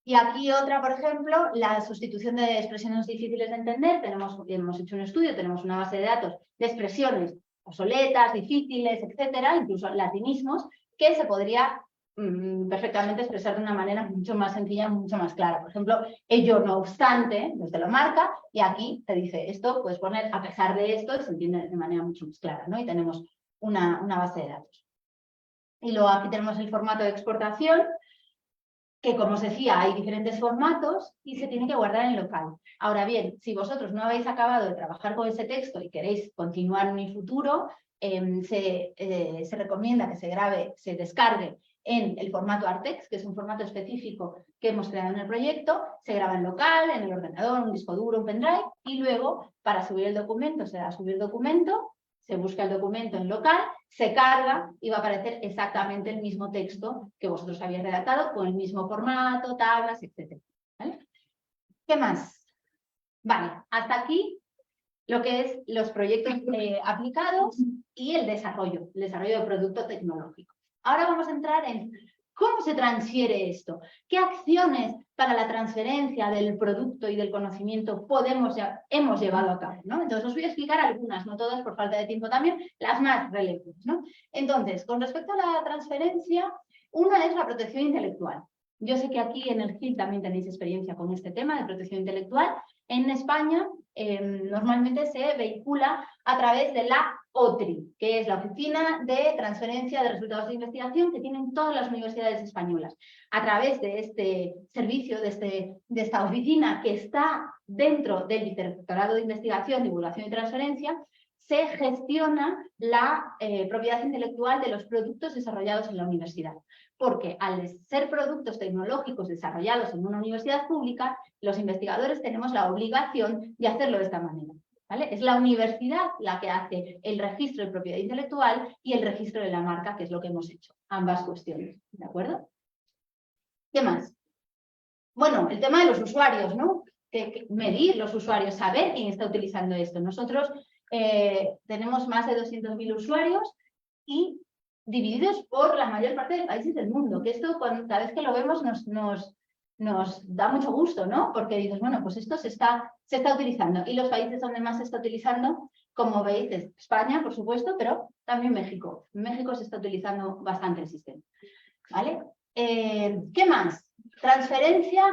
Y aquí otra, por ejemplo, la sustitución de expresiones difíciles de entender. Hemos hecho un estudio, tenemos una base de datos de expresiones obsoletas, difíciles, etcétera, incluso latinismos, que se podría perfectamente expresar de una manera mucho más sencilla, mucho más clara. Por ejemplo, ello no obstante, pues te lo marca y aquí te dice esto, puedes poner a pesar de esto y se entiende de manera mucho más clara, ¿no? Y tenemos una base de datos. Y luego aquí tenemos el formato de exportación, que como os decía, hay diferentes formatos y se tiene que guardar en local. Ahora bien, si vosotros no habéis acabado de trabajar con ese texto y queréis continuar en el futuro, se recomienda que se descargue en el formato Artex, que es un formato específico que hemos creado en el proyecto, se graba en local, en el ordenador, un disco duro, un pendrive, y luego para subir el documento se da a subir documento, se busca el documento en local, se carga y va a aparecer exactamente el mismo texto que vosotros habéis redactado, con el mismo formato, tablas, etc. ¿Vale? ¿Qué más? Vale, hasta aquí lo que es los proyectos aplicados y el desarrollo de producto tecnológico. Ahora vamos a entrar en cómo se transfiere esto, qué acciones para la transferencia del producto y del conocimiento hemos llevado a cabo, ¿no? Entonces os voy a explicar algunas, no todas por falta de tiempo también, las más relevantes, ¿no? Entonces, con respecto a la transferencia, una es la protección intelectual. Yo sé que aquí en el GIL también tenéis experiencia con este tema de protección intelectual. En España normalmente se vehicula a través de la OTRI, que es la Oficina de Transferencia de Resultados de Investigación que tienen todas las universidades españolas. A través de este servicio, de esta oficina que está dentro del Vicerrectorado de Investigación, Divulgación y Transferencia, se gestiona la propiedad intelectual de los productos desarrollados en la universidad. Porque al ser productos tecnológicos desarrollados en una universidad pública, los investigadores tenemos la obligación de hacerlo de esta manera, ¿vale? Es la universidad la que hace el registro de propiedad intelectual y el registro de la marca, que es lo que hemos hecho, ambas cuestiones, ¿de acuerdo? ¿Qué más? Bueno, el tema de los usuarios, ¿no? Medir los usuarios, saber quién está utilizando esto. Nosotros tenemos más de 200.000 usuarios y divididos por la mayor parte de países del mundo, que esto cada vez que lo vemos nos da mucho gusto, ¿no? Porque dices, bueno, pues esto se está utilizando. Y los países donde más se está utilizando, como veis, es España, por supuesto, pero también México. En México se está utilizando bastante el sistema, ¿vale? ¿Qué más? Transferencia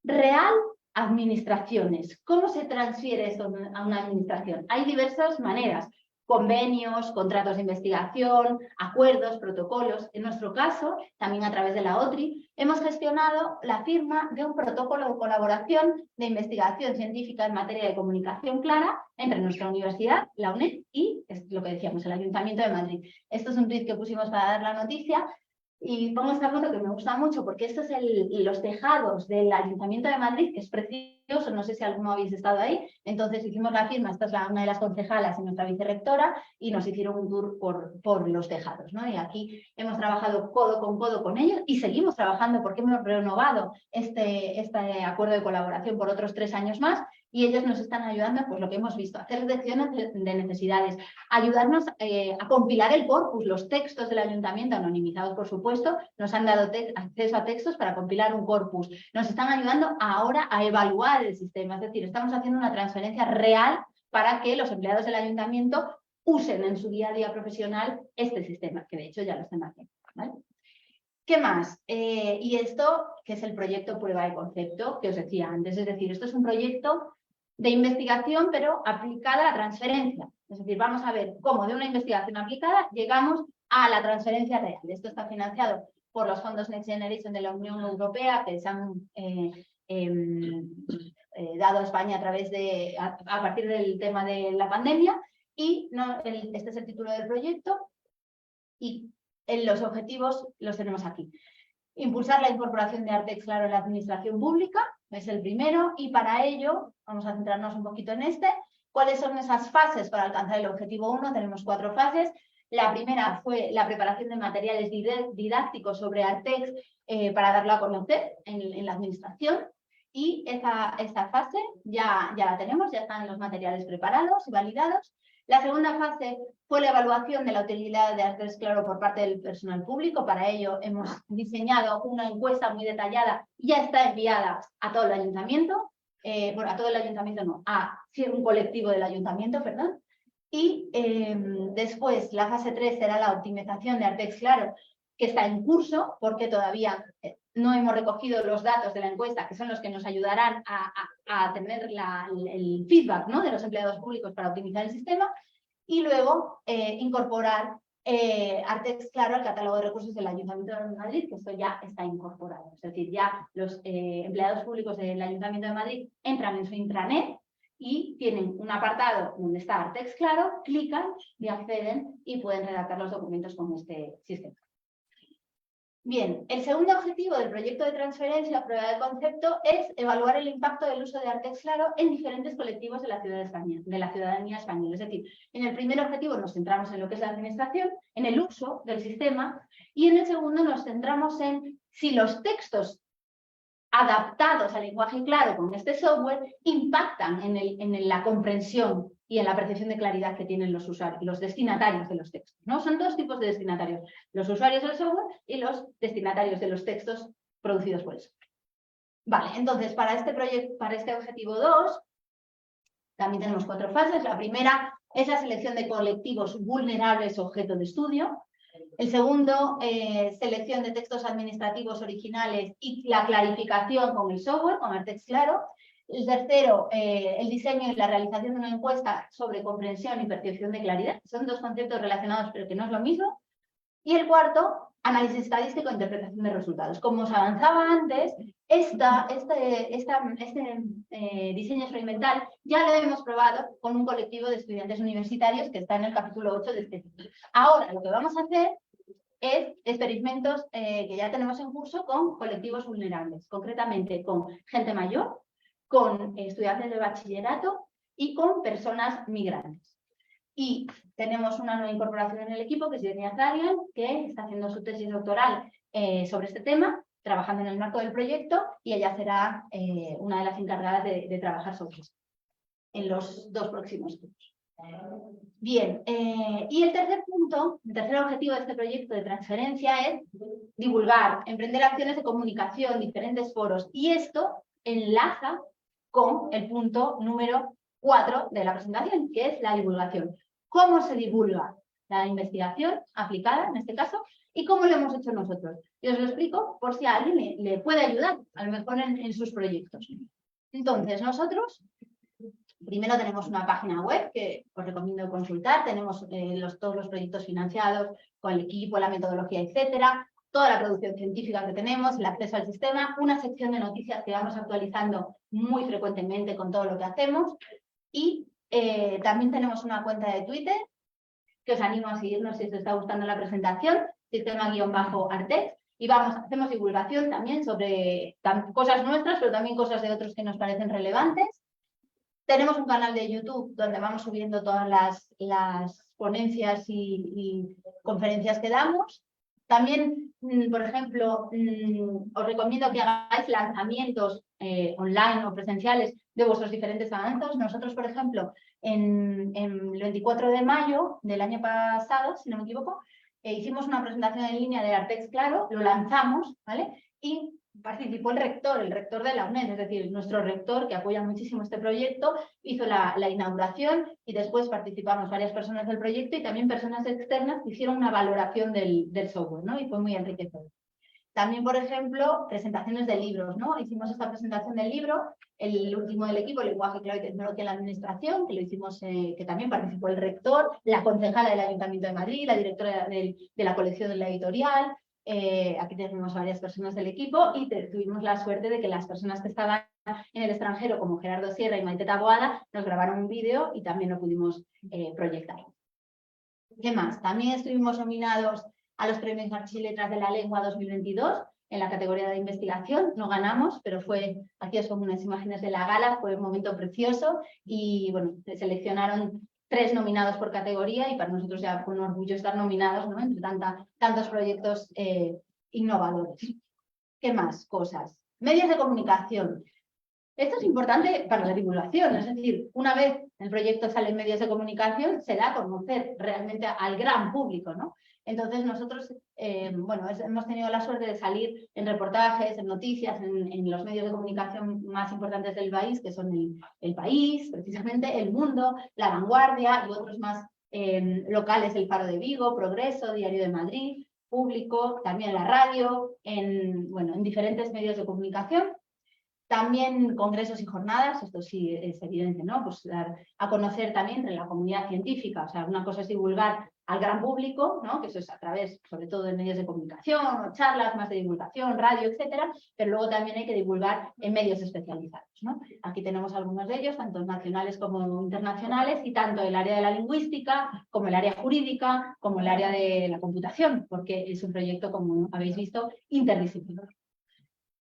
real a administraciones. ¿Cómo se transfiere esto a una administración? Hay diversas maneras. Convenios, contratos de investigación, acuerdos, protocolos. En nuestro caso, también a través de la OTRI, hemos gestionado la firma de un protocolo de colaboración de investigación científica en materia de comunicación clara entre nuestra universidad, la UNED, y es lo que decíamos, el Ayuntamiento de Madrid. Esto es un tweet que pusimos para dar la noticia. Y pongo esta foto que me gusta mucho porque esto es los tejados del Ayuntamiento de Madrid, que es precioso, no sé si alguno habéis estado ahí. Entonces hicimos la firma, esta es una de las concejalas y nuestra vicerrectora, y nos hicieron un tour por los tejados, ¿no? Y aquí hemos trabajado codo con ellos y seguimos trabajando porque hemos renovado este acuerdo de colaboración por otros 3 años más. Y ellos nos están ayudando, pues lo que hemos visto, a hacer detecciones de necesidades, ayudarnos a compilar el corpus, los textos del ayuntamiento, anonimizados por supuesto, nos han dado acceso a textos para compilar un corpus, nos están ayudando ahora a evaluar el sistema, es decir, estamos haciendo una transferencia real para que los empleados del ayuntamiento usen en su día a día profesional este sistema, que de hecho ya lo están haciendo, ¿vale? ¿Qué más? Y esto, que es el proyecto Prueba de Concepto, que os decía antes, es decir, esto es un proyecto de investigación, pero aplicada a la transferencia. Es decir, vamos a ver cómo de una investigación aplicada llegamos a la transferencia real. Esto está financiado por los fondos Next Generation de la Unión Europea, que se han dado a España a partir del tema de la pandemia. Y este es el título del proyecto. Y los objetivos los tenemos aquí. Impulsar la incorporación de Artex Claro en la administración pública, es el primero, y para ello, vamos a centrarnos un poquito en ¿cuáles son esas fases para alcanzar el objetivo 1? Tenemos 4 fases. La primera fue la preparación de materiales didácticos sobre Artex para darlo a conocer en la administración, y esta fase ya la tenemos, ya están los materiales preparados y validados. La segunda fase fue la evaluación de la utilidad de Artex Claro por parte del personal público. Para ello hemos diseñado una encuesta muy detallada, ya está enviada a todo el ayuntamiento, bueno, a todo el ayuntamiento no, a un colectivo del ayuntamiento, perdón. Y después la fase 3 será la optimización de Artex Claro, que está en curso porque todavía no hemos recogido los datos de la encuesta, que son los que nos ayudarán a tener el feedback, ¿no?, de los empleados públicos para optimizar el sistema, y luego incorporar Artex Claro al catálogo de recursos del Ayuntamiento de Madrid, que esto ya está incorporado. Es decir, ya los empleados públicos del Ayuntamiento de Madrid entran en su intranet y tienen un apartado donde está Artex Claro, clican y acceden y pueden redactar los documentos con este sistema. Bien, el segundo objetivo del proyecto de transferencia, prueba de concepto, es evaluar el impacto del uso de Artex Claro en diferentes colectivos de la ciudadanía española. Es decir, en el primer objetivo nos centramos en lo que es la administración, en el uso del sistema, y en el segundo nos centramos en si los textos adaptados al lenguaje claro con este software impactan en la comprensión y en la percepción de claridad que tienen los usuarios, los destinatarios de los textos, ¿no? Son 2 tipos de destinatarios: los usuarios del software y los destinatarios de los textos producidos por el software. Vale, entonces para este proyecto, para este objetivo 2, también tenemos 4 fases. La primera es la selección de colectivos vulnerables objeto de estudio. El segundo, selección de textos administrativos originales y la clarificación con el software, con Artex Claro. El tercero, el diseño y la realización de una encuesta sobre comprensión y percepción de claridad. Son 2 conceptos relacionados, pero que no es lo mismo. Y el cuarto, análisis estadístico e interpretación de resultados. Como os avanzaba antes, este diseño experimental ya lo hemos probado con un colectivo de estudiantes universitarios que está en el capítulo 8 de este libro. Ahora lo que vamos a hacer es experimentos que ya tenemos en curso con colectivos vulnerables, concretamente con gente mayor, con estudiantes de bachillerato y con personas migrantes. Y tenemos una nueva incorporación en el equipo, que es Yenia Zarian, que está haciendo su tesis doctoral sobre este tema, trabajando en el marco del proyecto, y ella será una de las encargadas de trabajar sobre esto en los 2 próximos cursos. Bien, y el tercer punto, el tercer objetivo de este proyecto de transferencia es divulgar, emprender acciones de comunicación, diferentes foros, y esto enlaza con el punto número 4 de la presentación, que es la divulgación. ¿Cómo se divulga la investigación aplicada, en este caso, y cómo lo hemos hecho nosotros? Y os lo explico por si a alguien le puede ayudar, a lo mejor en sus proyectos. Entonces, nosotros primero tenemos una página web que os recomiendo consultar, tenemos todos los proyectos financiados con el equipo, la metodología, etcétera, toda la producción científica que tenemos, el acceso al sistema, una sección de noticias que vamos actualizando muy frecuentemente con todo lo que hacemos, y también tenemos una cuenta de Twitter que os animo a seguirnos si os está gustando la presentación, sistema-artex, y hacemos divulgación también sobre cosas nuestras, pero también cosas de otros que nos parecen relevantes. Tenemos un canal de YouTube donde vamos subiendo todas las ponencias y conferencias que damos. También, por ejemplo, os recomiendo que hagáis lanzamientos online o presenciales de vuestros diferentes avances. Nosotros, por ejemplo, el 24 de mayo del año pasado, si no me equivoco, hicimos una presentación en línea del Artex Claro, lo lanzamos, ¿vale? Y participó el rector de la UNED, es decir, nuestro rector, que apoya muchísimo este proyecto, hizo la inauguración y después participamos varias personas del proyecto y también personas externas que hicieron una valoración del software, ¿no? Y fue muy enriquecedor. También, por ejemplo, presentaciones de libros, ¿no? Hicimos esta presentación del libro, el último del equipo, Lenguaje, Clave y Tecnología en la Administración, que lo hicimos, que también participó el rector, la concejala del Ayuntamiento de Madrid, la directora de la colección de la editorial. Aquí tenemos varias personas del equipo y tuvimos la suerte de que las personas que estaban en el extranjero, como Gerardo Sierra y Maite Taboada, nos grabaron un vídeo y también lo pudimos proyectar. ¿Qué más? También estuvimos nominados a los premios Archiletras de la Lengua 2022 en la categoría de investigación. No ganamos, pero aquí os pongo unas imágenes de la gala, fue un momento precioso y bueno, se seleccionaron 3 nominados por categoría y para nosotros ya fue un orgullo estar nominados, ¿no? Entre tantos proyectos innovadores. ¿Qué más cosas? Medios de comunicación. Esto es importante para la divulgación, es decir, una vez el proyecto sale en medios de comunicación, se da a conocer realmente al gran público, ¿no? Entonces nosotros, hemos tenido la suerte de salir en reportajes, en noticias, en los medios de comunicación más importantes del país, que son El País, precisamente, El Mundo, La Vanguardia y otros más locales, El Faro de Vigo, Progreso, Diario de Madrid, Público, también la radio, en diferentes medios de comunicación. También congresos y jornadas, esto sí es evidente, ¿no? Pues dar a conocer también entre la comunidad científica, o sea, una cosa es divulgar al gran público, ¿no? Que eso es a través, sobre todo, de medios de comunicación, o charlas más de divulgación, radio, etcétera, pero luego también hay que divulgar en medios especializados, ¿no? Aquí tenemos algunos de ellos, tanto nacionales como internacionales, y tanto el área de la lingüística, como el área jurídica, como el área de la computación, porque es un proyecto, como habéis visto, interdisciplinar.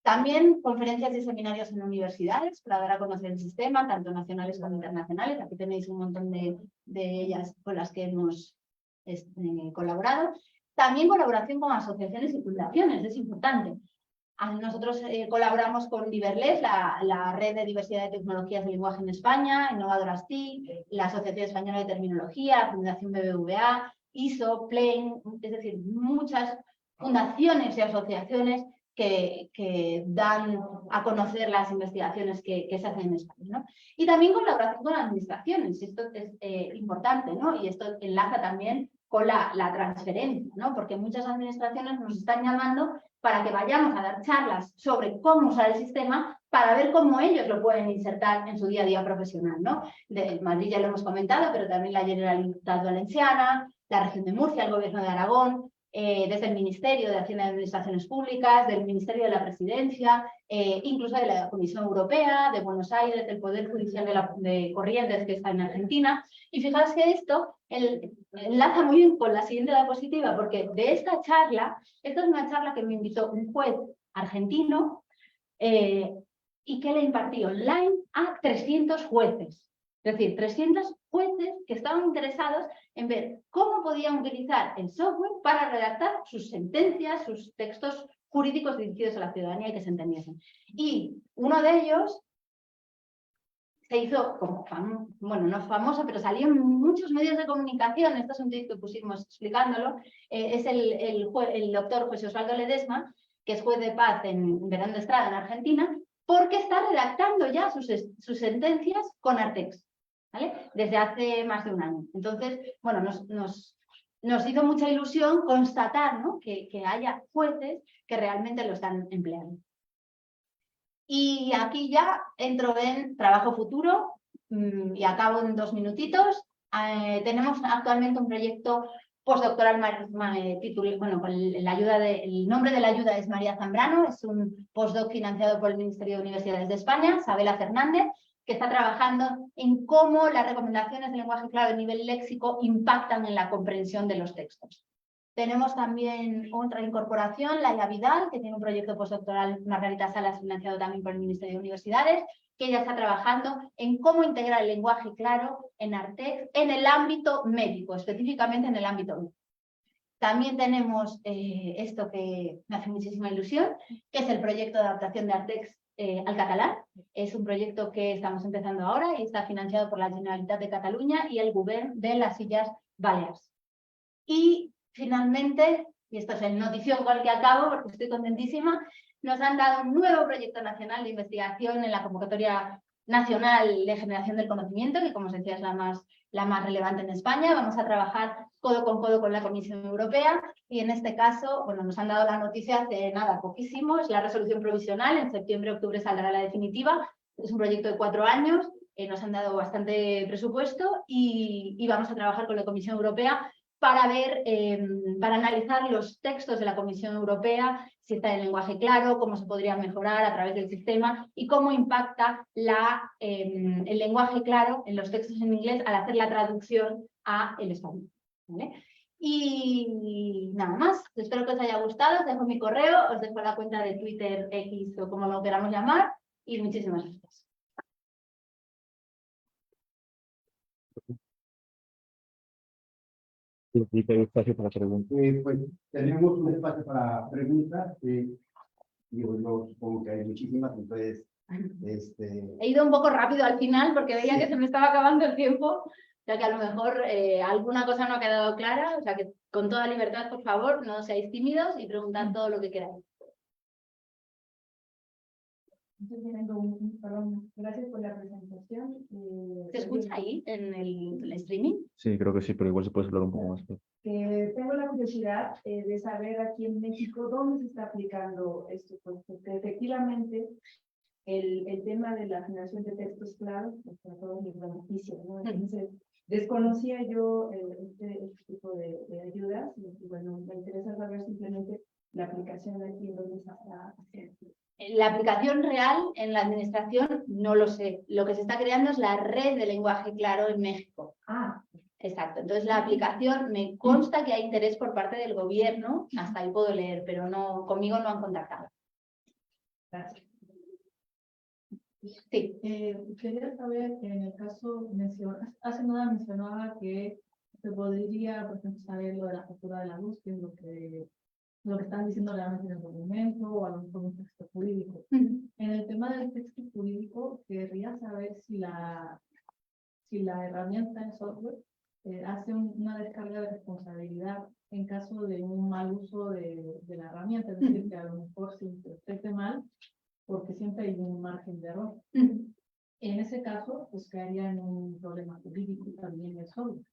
También conferencias y seminarios en universidades para dar a conocer el sistema, tanto nacionales como internacionales. Aquí tenéis un montón de ellas con las que hemos colaborado. También colaboración con asociaciones y fundaciones, es importante. Nosotros colaboramos con Diverles, la red de diversidad de tecnologías de lenguaje en España, Innovadoras TIC, la Asociación Española de Terminología, la Fundación BBVA, ISO, Plain, es decir, muchas fundaciones y asociaciones que dan a conocer las investigaciones que se hacen en España, ¿no? Y también colaboración con administraciones, esto es importante, ¿no? Y esto enlaza también con la transferencia, ¿no? Porque muchas administraciones nos están llamando para que vayamos a dar charlas sobre cómo usar el sistema para ver cómo ellos lo pueden insertar en su día a día profesional, ¿no? De Madrid ya lo hemos comentado, pero también la Generalitat Valenciana, la región de Murcia, el gobierno de Aragón, desde el Ministerio de Hacienda y Administraciones Públicas, del Ministerio de la Presidencia, incluso de la Comisión Europea, de Buenos Aires, del Poder Judicial de Corrientes, que está en Argentina. Y fijaos que esto enlaza muy bien con la siguiente diapositiva, porque de esta charla, esta es una charla que me invitó un juez argentino y que le impartí online a 300 jueces. Es decir, 300 jueces que estaban interesados en ver cómo podían utilizar el software para redactar sus sentencias, sus textos jurídicos dirigidos a la ciudadanía y que se entendiesen. Y uno de ellos se hizo, no famoso, pero salió en muchos medios de comunicación. Esto es un tweet que pusimos explicándolo. Es el doctor José Osvaldo Ledesma, que es juez de paz en Verón de Estrada, en Argentina, porque está redactando ya sus sentencias con Artex, ¿vale? Desde hace más de un año. Entonces, bueno, nos hizo mucha ilusión constatar, ¿no? que haya jueces que realmente lo están empleando. Y aquí ya entro en trabajo futuro y acabo en 2 minutitos. Tenemos actualmente un proyecto postdoctoral con la ayuda el nombre de la ayuda es María Zambrano, es un postdoc financiado por el Ministerio de Universidades de España, Sabela Fernández, que está trabajando en cómo las recomendaciones de lenguaje clave a nivel léxico impactan en la comprensión de los textos. Tenemos también otra incorporación, Laia Vidal, que tiene un proyecto postdoctoral Margarita Salas, financiado también por el Ministerio de Universidades, que ella está trabajando en cómo integrar el lenguaje claro en Artex en el ámbito médico, específicamente en el ámbito médico. También tenemos esto que me hace muchísima ilusión, que es el proyecto de adaptación de Artex al catalán. Es un proyecto que estamos empezando ahora y está financiado por la Generalitat de Cataluña y el Govern de las Illes Balears. Y finalmente, y esto es el notición con el que acabo porque estoy contentísima, nos han dado un nuevo proyecto nacional de investigación en la convocatoria nacional de generación del conocimiento, que como os decía es la más relevante en España. Vamos a trabajar codo con la Comisión Europea y en este caso, bueno, nos han dado la noticia hace nada, poquísimo, es la resolución provisional, en septiembre-octubre saldrá la definitiva, es un proyecto de 4 años, nos han dado bastante presupuesto y vamos a trabajar con la Comisión Europea para ver, para analizar los textos de la Comisión Europea, si está en lenguaje claro, cómo se podría mejorar a través del sistema y cómo impacta el lenguaje claro en los textos en inglés al hacer la traducción a el español. ¿Vale? Y nada más, espero que os haya gustado, os dejo mi correo, os dejo la cuenta de Twitter, X o como lo queramos llamar y muchísimas gracias.
Y te espacio para preguntas.
Pues tenemos un espacio para preguntas. Digo, yo supongo que hay muchísimas, entonces...
He ido un poco rápido al final porque veía
Sí.
que se me estaba acabando el tiempo, o sea que a lo mejor alguna cosa no ha quedado clara, o sea que con toda libertad, por favor, no seáis tímidos y preguntad todo lo que queráis.
Perdón, gracias por la presentación.
¿Se escucha ahí en el streaming?
Sí, creo que sí, pero igual se puede hablar un poco más.
Tengo la curiosidad de saber aquí en México dónde se está aplicando esto, porque efectivamente el tema de la generación de textos claros, pues para todos les beneficia, ¿no? Entonces, desconocía yo este tipo de ayudas y bueno, me interesa saber simplemente la aplicación aquí en donde se está haciendo.
La aplicación real en la administración no lo sé. Lo que se está creando es la red de lenguaje claro en México.
Ah,
exacto. Entonces la aplicación me consta que hay interés por parte del gobierno, hasta ahí puedo leer, pero no, conmigo no han contactado.
gracias.
Sí.
Quería saber, en el caso, hace nada mencionaba que se podría, por ejemplo, saber lo de la factura de la luz, que es lo que están diciendo realmente en el documento, o a lo mejor un texto jurídico. En el tema del texto jurídico, querría saber si la herramienta en software hace una descarga de responsabilidad en caso de un mal uso de la herramienta, es decir, que a lo mejor se interprete mal, porque siempre hay un margen de error. En ese caso, pues caería en un problema jurídico también el software.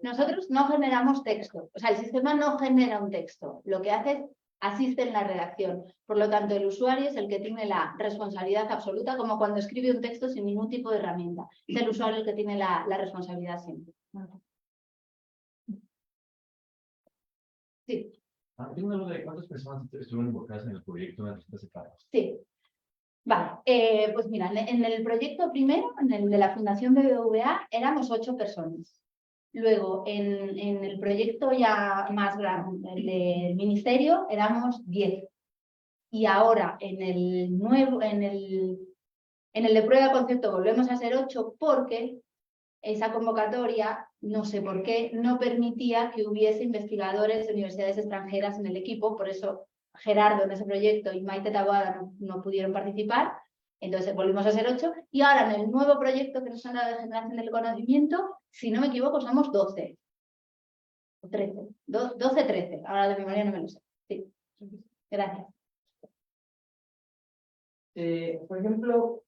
Nosotros no generamos texto, o sea, el sistema no genera un texto, lo que hace es asiste en la redacción. Por lo tanto, el usuario es el que tiene la responsabilidad absoluta, como cuando escribe un texto sin ningún tipo de herramienta. Es el usuario el que tiene la responsabilidad siempre. Sí.
Tengo una duda de cuántas personas estuvieron involucradas en el proyecto de las etapas.
Sí. Vale, pues mira, en el proyecto primero, en el de la Fundación BBVA, éramos 8 personas. Luego, en el proyecto ya más grande, el del ministerio, éramos 10. Y ahora, en el nuevo, en el de prueba de concepto, volvemos a ser 8 porque esa convocatoria, no sé por qué, no permitía que hubiese investigadores de universidades extranjeras en el equipo, por eso Gerardo en ese proyecto y Maite Taboada no pudieron participar, entonces volvimos a ser 8, y ahora en el nuevo proyecto que nos han dado de generación del conocimiento, si no me equivoco, somos 12 o 13, 12, 13, ahora de memoria no me lo sé. Sí. Gracias.
Por ejemplo,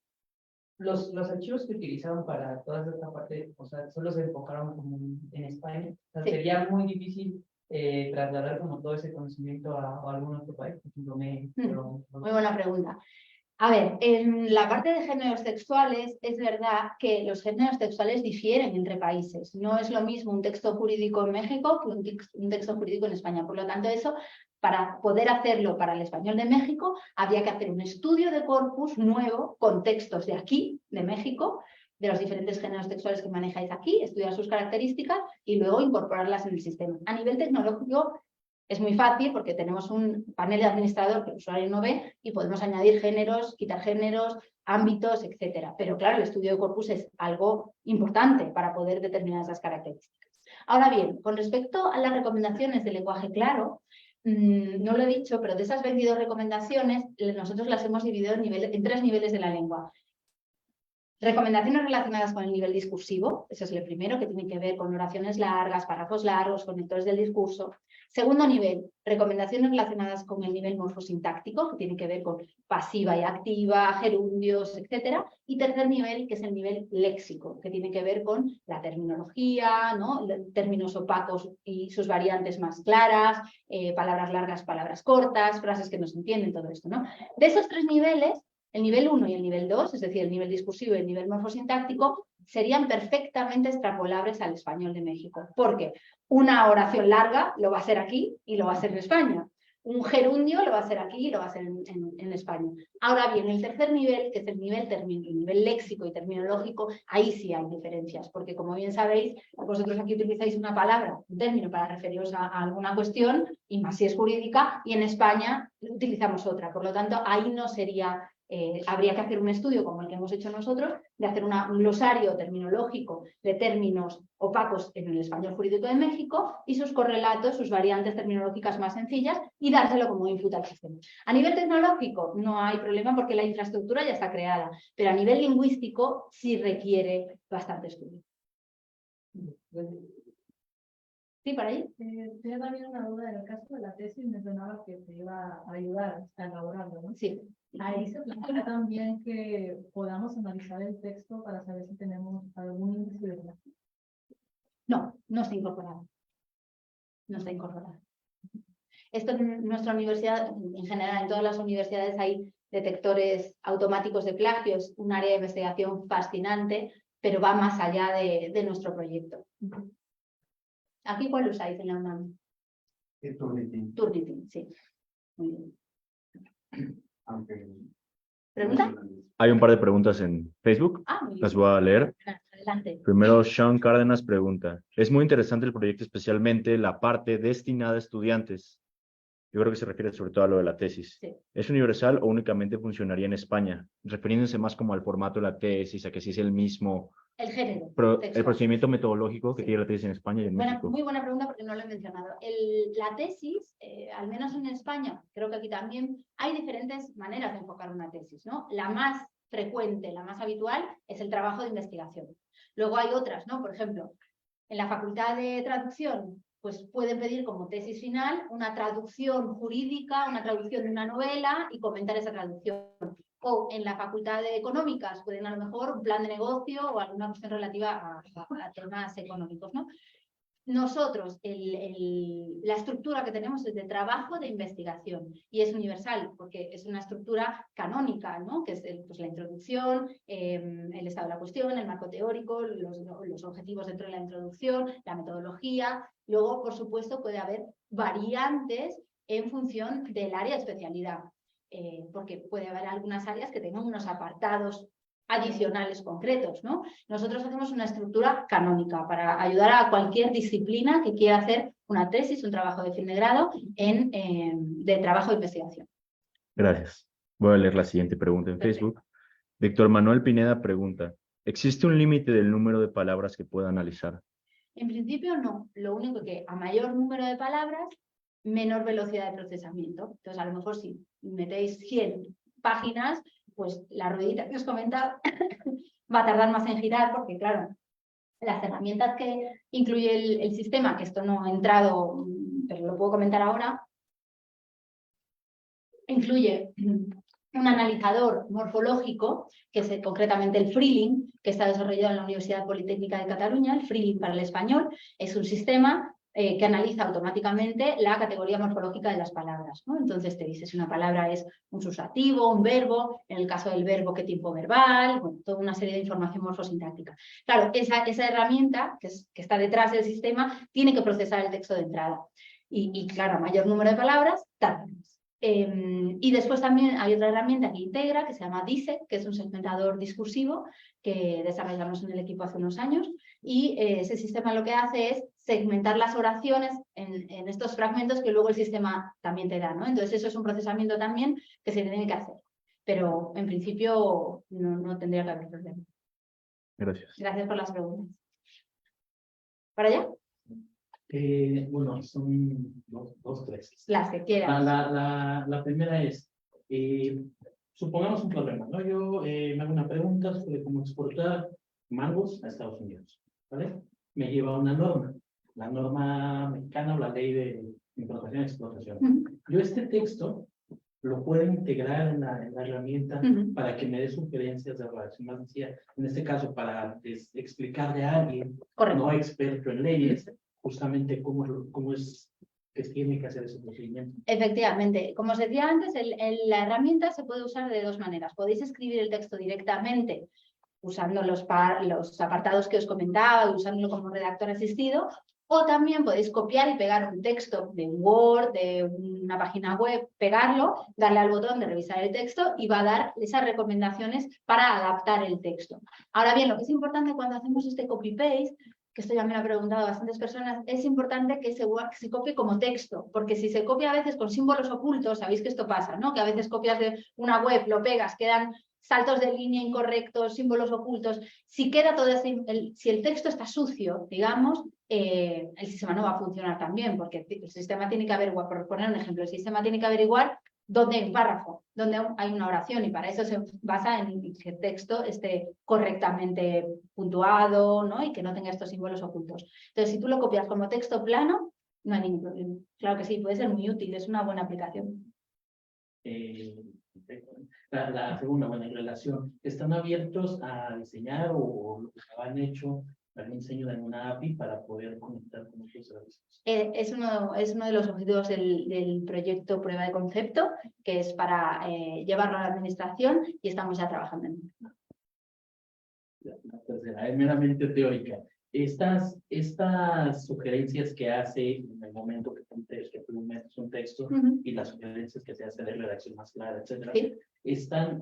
los archivos que utilizaron para toda esta parte, o sea, solo se enfocaron como en España. O sea,
Sí.
sería muy difícil trasladar como todo ese conocimiento a algún otro país, por ejemplo, México.
Muy buena pregunta. A ver, en la parte de géneros sexuales es verdad que los géneros sexuales difieren entre países. No es lo mismo un texto jurídico en México que un texto jurídico en España. Por lo tanto, eso, para poder hacerlo para el español de México, habría que hacer un estudio de corpus nuevo con textos de aquí, de México, de los diferentes géneros sexuales que manejáis aquí, estudiar sus características y luego incorporarlas en el sistema. A nivel tecnológico Es muy fácil porque tenemos un panel de administrador que el usuario no ve y podemos añadir géneros, quitar géneros, ámbitos, etcétera. Pero claro, el estudio de corpus es algo importante para poder determinar esas características. Ahora bien, con respecto a las recomendaciones de lenguaje claro, no lo he dicho, pero de esas 22 recomendaciones, nosotros las hemos dividido en 3 niveles de la lengua. Recomendaciones relacionadas con el nivel discursivo, ese es el primero, que tiene que ver con oraciones largas, párrafos largos, conectores del discurso. Segundo nivel, recomendaciones relacionadas con el nivel morfosintáctico, que tiene que ver con pasiva y activa, gerundios, etc. Y tercer nivel, que es el nivel léxico, que tiene que ver con la terminología, ¿no? Términos opacos y sus variantes más claras, palabras largas, palabras cortas, frases que no se entienden, todo esto, ¿no? De esos 3 niveles, el nivel 1 y el nivel 2, es decir, el nivel discursivo y el nivel morfosintáctico, serían perfectamente extrapolables al español de México. Porque una oración larga lo va a hacer aquí y lo va a hacer en España. Un gerundio lo va a hacer aquí y lo va a hacer en España. Ahora bien, el tercer nivel, que es el nivel léxico y terminológico, ahí sí hay diferencias. Porque como bien sabéis, vosotros aquí utilizáis una palabra, un término para referiros a alguna cuestión, y más si es jurídica, y en España utilizamos otra. Por lo tanto, ahí no sería... habría que hacer un estudio como el que hemos hecho nosotros, de hacer un glosario terminológico de términos opacos en el español jurídico de México y sus correlatos, sus variantes terminológicas más sencillas y dárselo como input al sistema. A nivel tecnológico no hay problema porque la infraestructura ya está creada, pero a nivel lingüístico sí requiere bastante estudio. ¿Sí, para ahí?
Tenía también una duda en el caso de la tesis, mencionaba que te iba a ayudar a elaborarlo, ¿no?
Sí.
Ahí se plantea también que podamos analizar el texto para saber si tenemos algún índice de error.
No, no está incorporado. No está incorporado. Esto en nuestra universidad, en general, en todas las universidades hay detectores automáticos de plagio, es un área de investigación fascinante, pero va más allá de nuestro proyecto. ¿Aquí cuál usáis en la UNAM?
Turnitin.
Turnitin, sí. Muy bien.
Aunque...
¿Pregunta?
Hay un par de preguntas en Facebook.
Ah, muy bien.
Las voy a leer.
Adelante.
Primero, Sean Cárdenas pregunta, es muy interesante el proyecto, especialmente la parte destinada a estudiantes. Yo creo que se refiere sobre todo a lo de la tesis.
Sí.
¿Es universal o únicamente funcionaría en España? Refiriéndose más como al formato de la tesis, a que sí es el mismo,
El género.
el
textual.
procedimiento metodológico que
Sí.
tiene la tesis en España y en México.
Muy buena pregunta porque no lo he mencionado. La tesis, al menos en España, creo que aquí también, hay diferentes maneras de enfocar una tesis, ¿no? La más frecuente, la más habitual, es el trabajo de investigación. Luego hay otras, ¿no? Por ejemplo, en la Facultad de Traducción, pues pueden pedir como tesis final una traducción jurídica, una traducción de una novela y comentar esa traducción. O en la Facultad de Económicas pueden a lo mejor un plan de negocio o alguna cuestión relativa a temas económicos, ¿no? Nosotros, la estructura que tenemos es de trabajo de investigación y es universal porque es una estructura canónica, ¿no? Que es pues, la introducción, el estado de la cuestión, el marco teórico, los objetivos dentro de la introducción, la metodología. Luego, por supuesto, puede haber variantes en función del área de especialidad, porque puede haber algunas áreas que tengan unos apartados adicionales concretos, ¿no? Nosotros hacemos una estructura canónica para ayudar a cualquier disciplina que quiera hacer una tesis, un trabajo de fin de grado de trabajo de investigación.
Gracias. Voy a leer la siguiente pregunta en
Perfecto.
Facebook. Víctor Manuel Pineda pregunta, ¿existe un límite del número de palabras que pueda analizar?
En principio no, lo único que a mayor número de palabras, menor velocidad de procesamiento. Entonces a lo mejor si metéis 100 páginas, pues la ruedita que os comentaba va a tardar más en girar porque, claro, las herramientas que incluye el sistema, que esto no ha entrado, pero lo puedo comentar ahora, incluye un analizador morfológico, que es concretamente el FRILIN, que está desarrollado en la Universidad Politécnica de Cataluña. El FRILIN para el español es un sistema que analiza automáticamente la categoría morfológica de las palabras, ¿no? Entonces te dice si una palabra es un sustantivo, un verbo, en el caso del verbo, qué tipo verbal, bueno, toda una serie de información morfosintáctica. Claro, esa herramienta que está detrás del sistema tiene que procesar el texto de entrada. Y claro, a mayor número de palabras, tarda más. Y después también hay otra herramienta que integra, que se llama DISE, que es un segmentador discursivo que desarrollamos en el equipo hace unos años, y ese sistema lo que hace es segmentar las oraciones en estos fragmentos que luego el sistema también te da, ¿no? Entonces eso es un procesamiento también que se tiene que hacer. Pero en principio no tendría que haber problema.
Gracias.
Gracias por las preguntas. ¿Para allá?
Bueno, son dos, tres.
Las que quieras.
La primera es, supongamos un problema, ¿no? Yo me hago una pregunta sobre cómo exportar mangos a Estados Unidos, ¿vale? Me lleva a una norma, la norma mexicana o la ley de importación y exportación. Yo este texto lo puedo integrar en la herramienta para que me dé sugerencias de redacción más sencilla. En este caso, para explicarle a alguien no experto en leyes, justamente cómo es que tiene que hacer ese procedimiento.
Efectivamente, como os decía antes, la herramienta se puede usar de dos maneras. Podéis escribir el texto directamente usando los apartados que os comentaba, usándolo como redactor asistido, o también podéis copiar y pegar un texto de Word, de una página web, pegarlo, darle al botón de revisar el texto y va a dar esas recomendaciones para adaptar el texto. Ahora bien, lo que es importante cuando hacemos este copy-paste, que esto ya me lo han preguntado bastantes personas, es importante que se copie como texto, porque si se copia a veces con símbolos ocultos, sabéis que esto pasa, ¿no? Que a veces copias de una web, lo pegas, quedan saltos de línea incorrectos, símbolos ocultos. Si queda todo si el texto está sucio, digamos, el sistema no va a funcionar tan bien, porque el sistema tiene que averiguar, por poner un ejemplo, el sistema tiene que averiguar dónde hay un párrafo, dónde hay una oración, y para eso se basa en que el texto esté correctamente puntuado, ¿no? Y que no tenga estos símbolos ocultos. Entonces, si tú lo copias como texto plano, no hay ningún problema. Claro que sí, puede ser muy útil, es una buena aplicación.
La segunda, bueno, en relación, ¿están abiertos a diseñar o lo que han hecho algún diseño de una API para poder conectar con otros servicios?
Es uno de los objetivos del proyecto Prueba de Concepto, que es para llevarlo a la administración, y estamos ya trabajando en ello.
La tercera, es meramente teórica. Estas sugerencias que hace en el momento que tú metes un texto y las sugerencias que se hace de redacción más clara, etcétera, están,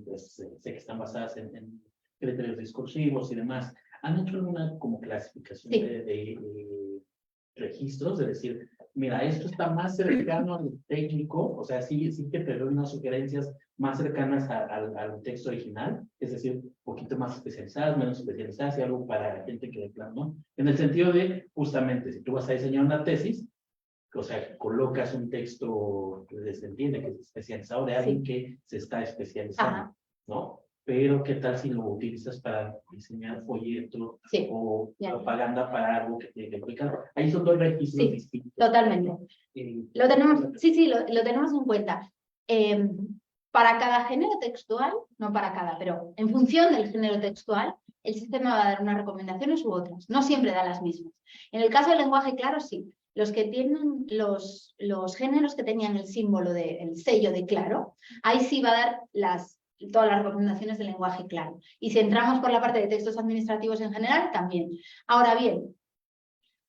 pues, sé que están basadas en criterios discursivos y demás. ¿Han hecho alguna como clasificación de registros? Es decir, mira, esto está más cercano al técnico, o sea, sí que te doy unas sugerencias más cercanas al texto original, es decir, un poquito más especializadas, menos especializadas, y algo para la gente que de plano, ¿no? En el sentido de, justamente, si tú vas a diseñar una tesis, o sea, colocas un texto que se entiende que es especializado de alguien que se está especializando, ¿no? Pero ¿qué tal si lo utilizas para diseñar folletos o propaganda para algo que tiene que aplicar? Ahí son dos registros distintos.
Totalmente. Lo tenemos en cuenta. Para cada género textual, no para cada, pero en función del género textual, el sistema va a dar unas recomendaciones u otras. No siempre da las mismas. En el caso del lenguaje claro, sí. Los que tienen los géneros que tenían el símbolo el sello de claro, ahí sí va a dar todas las recomendaciones del lenguaje claro. Y si entramos por la parte de textos administrativos en general, también. Ahora bien,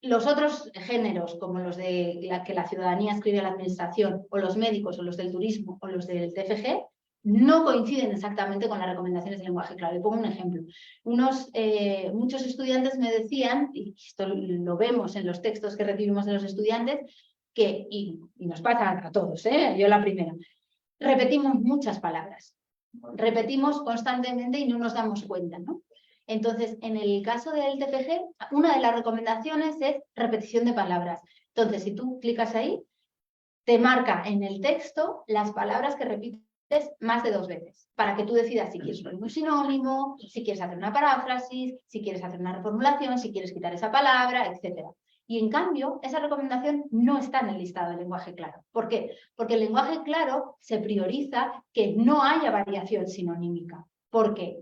los otros géneros, como los de que la ciudadanía escribe a la administración, o los médicos, o los del turismo, o los del TFG, no coinciden exactamente con las recomendaciones del lenguaje claro. Le pongo un ejemplo. Muchos estudiantes me decían, y esto lo vemos en los textos que recibimos de los estudiantes, y nos pasa a todos, yo la primera, repetimos muchas palabras. Repetimos constantemente y no nos damos cuenta, ¿no? Entonces, en el caso del TFG, una de las recomendaciones es repetición de palabras. Entonces, si tú clicas ahí, te marca en el texto las palabras que repites más de 2 veces, para que tú decidas si quieres poner un sinónimo, si quieres hacer una paráfrasis, si quieres hacer una reformulación, si quieres quitar esa palabra, etc. Y en cambio, esa recomendación no está en el listado del lenguaje claro. ¿Por qué? Porque el lenguaje claro se prioriza que no haya variación sinonímica. ¿Por qué?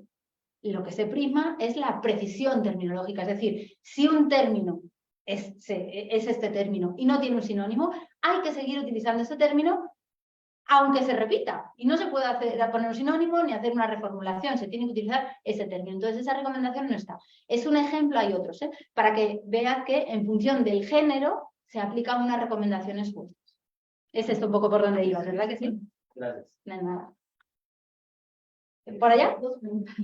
Lo que se prima es la precisión terminológica. Es decir, si un término es este término y no tiene un sinónimo, hay que seguir utilizando ese término aunque se repita. Y no se puede poner un sinónimo ni hacer una reformulación. Se tiene que utilizar ese término. Entonces, esa recomendación no está. Es un ejemplo, hay otros, para que veas que en función del género se aplican unas recomendaciones justas. Es esto un poco por donde ibas, ¿verdad que sí?
Gracias.
No hay nada. ¿Por allá?
Dos preguntas.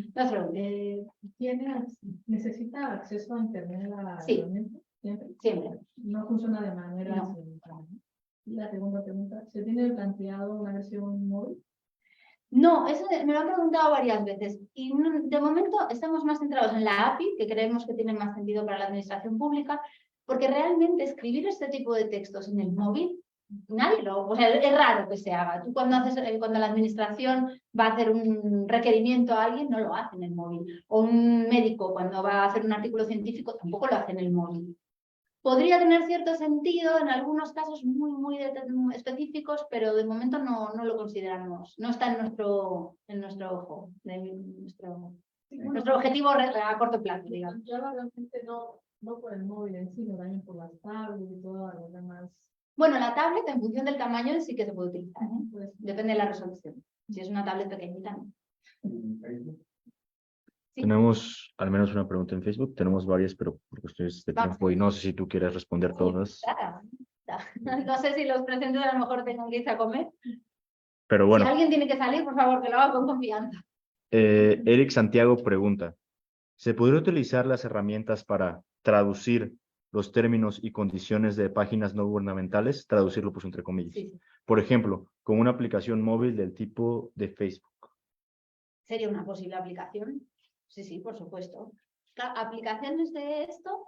¿Necesita acceso a internet a la herramienta?
Siempre.
No funciona de manera
No.
simultánea. Y la segunda pregunta, ¿se tiene planteado una versión móvil?
No, eso me lo han preguntado varias veces y de momento estamos más centrados en la API, que creemos que tiene más sentido para la administración pública, porque realmente escribir este tipo de textos en el móvil, nadie o sea, es raro que se haga. Tú cuando la administración va a hacer un requerimiento a alguien, no lo hace en el móvil. O un médico cuando va a hacer un artículo científico, tampoco lo hace en el móvil. Podría tener cierto sentido en algunos casos muy específicos, pero de momento no lo consideramos. No está en nuestro ojo, nuestro objetivo a corto plazo, digamos.
Yo realmente no por el móvil en sí, lo daño por las tablets y todo lo demás.
Bueno, la tablet en función del tamaño sí que se puede utilizar, ¿eh?
Pues,
Depende de la resolución. Si es una tablet pequeñita, no. Sí.
Tenemos al menos una pregunta en Facebook. Tenemos varias, pero por cuestiones de
Vamos.
tiempo y no sé si tú quieres responder todas.
Claro. No sé si los presentes a lo mejor tengan que irse a comer.
Pero bueno,
Si alguien tiene que salir, por favor, que lo haga con confianza.
Eric Santiago pregunta, ¿se podría utilizar las herramientas para traducir los términos y condiciones de páginas no gubernamentales? Traducirlo, pues, entre comillas.
Sí, sí.
Por ejemplo, con una aplicación móvil del tipo de Facebook.
¿Sería una posible aplicación? Sí, por supuesto. Claro, aplicaciones de esto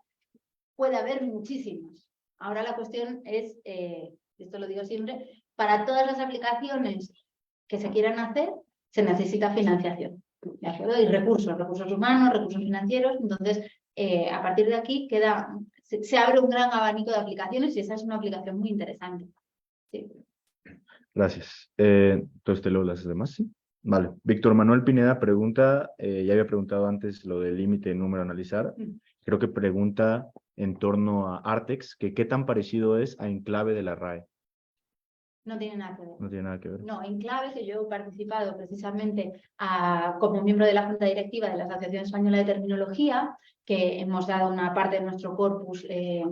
puede haber muchísimas. Ahora la cuestión es, esto lo digo siempre, para todas las aplicaciones que se quieran hacer, se necesita financiación, ¿de acuerdo? Y recursos humanos, recursos financieros. Entonces, a partir de aquí se abre un gran abanico de aplicaciones y esa es una aplicación muy interesante. Sí.
Gracias. Entonces te leo las demás, ¿sí? Vale. Víctor Manuel Pineda pregunta, ya había preguntado antes lo del límite de número a analizar. Creo que pregunta en torno a Artex, que qué tan parecido es a Enclave de la RAE.
No tiene nada que ver.
No tiene nada que ver.
No, Enclave, que yo he participado precisamente como miembro de la Junta Directiva de la Asociación Española de Terminología, que hemos dado una parte de nuestro corpus de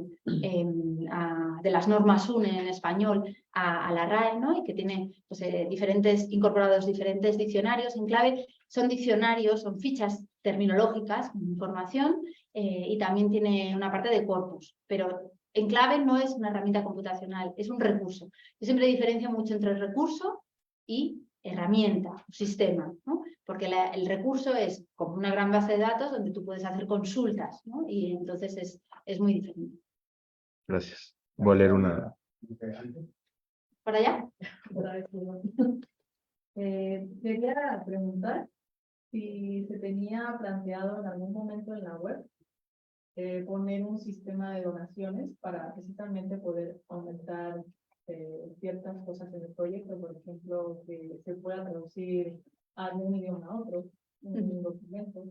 las normas UNE en español a la RAE, ¿no? Y que tiene pues, incorporados diferentes diccionarios. Enclave son diccionarios, son fichas terminológicas, información, y también tiene una parte de corpus, pero Enclave no es una herramienta computacional, es un recurso. Yo siempre diferencio mucho entre recurso y herramienta, sistema, ¿no? Porque el recurso es como una gran base de datos donde tú puedes hacer consultas, ¿no? Y entonces es muy diferente.
Gracias. Voy a leer una.
¿Por allá?
Quería preguntar si se tenía planteado en algún momento en la web poner un sistema de donaciones para precisamente poder aumentar ciertas cosas en el proyecto, por ejemplo, que se pueda traducir algún idioma a otro, un documento.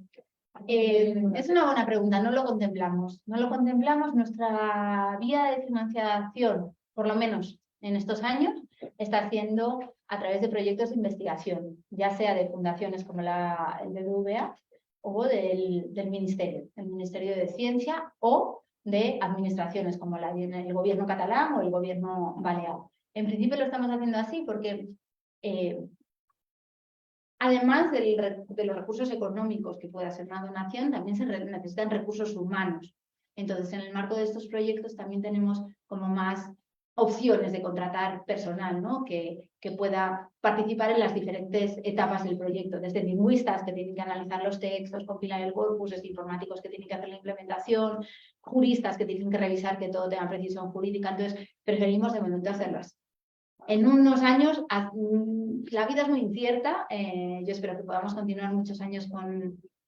Es una buena pregunta, no lo contemplamos. No lo contemplamos. Nuestra vía de financiación, por lo menos en estos años, está haciendo a través de proyectos de investigación, ya sea de fundaciones como el BBVA o del Ministerio, el Ministerio de Ciencia, o de administraciones como el gobierno catalán o el gobierno balear. En principio lo estamos haciendo así porque además de los recursos económicos que pueda ser una donación, también se necesitan recursos humanos. Entonces, en el marco de estos proyectos también tenemos como más opciones de contratar personal, ¿no? que pueda participar en las diferentes etapas del proyecto, desde lingüistas que tienen que analizar los textos, compilar el corpus, desde informáticos que tienen que hacer la implementación, juristas que tienen que revisar que todo tenga precisión jurídica. Entonces, preferimos de momento hacerlas. En unos años, la vida es muy incierta, yo espero que podamos continuar muchos años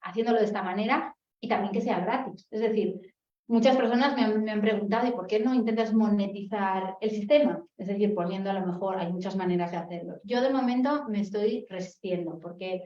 haciéndolo de esta manera y también que sea gratis. Es decir, muchas personas me han preguntado ¿y por qué no intentas monetizar el sistema? Es decir, poniendo a lo mejor, hay muchas maneras de hacerlo. Yo de momento me estoy resistiendo porque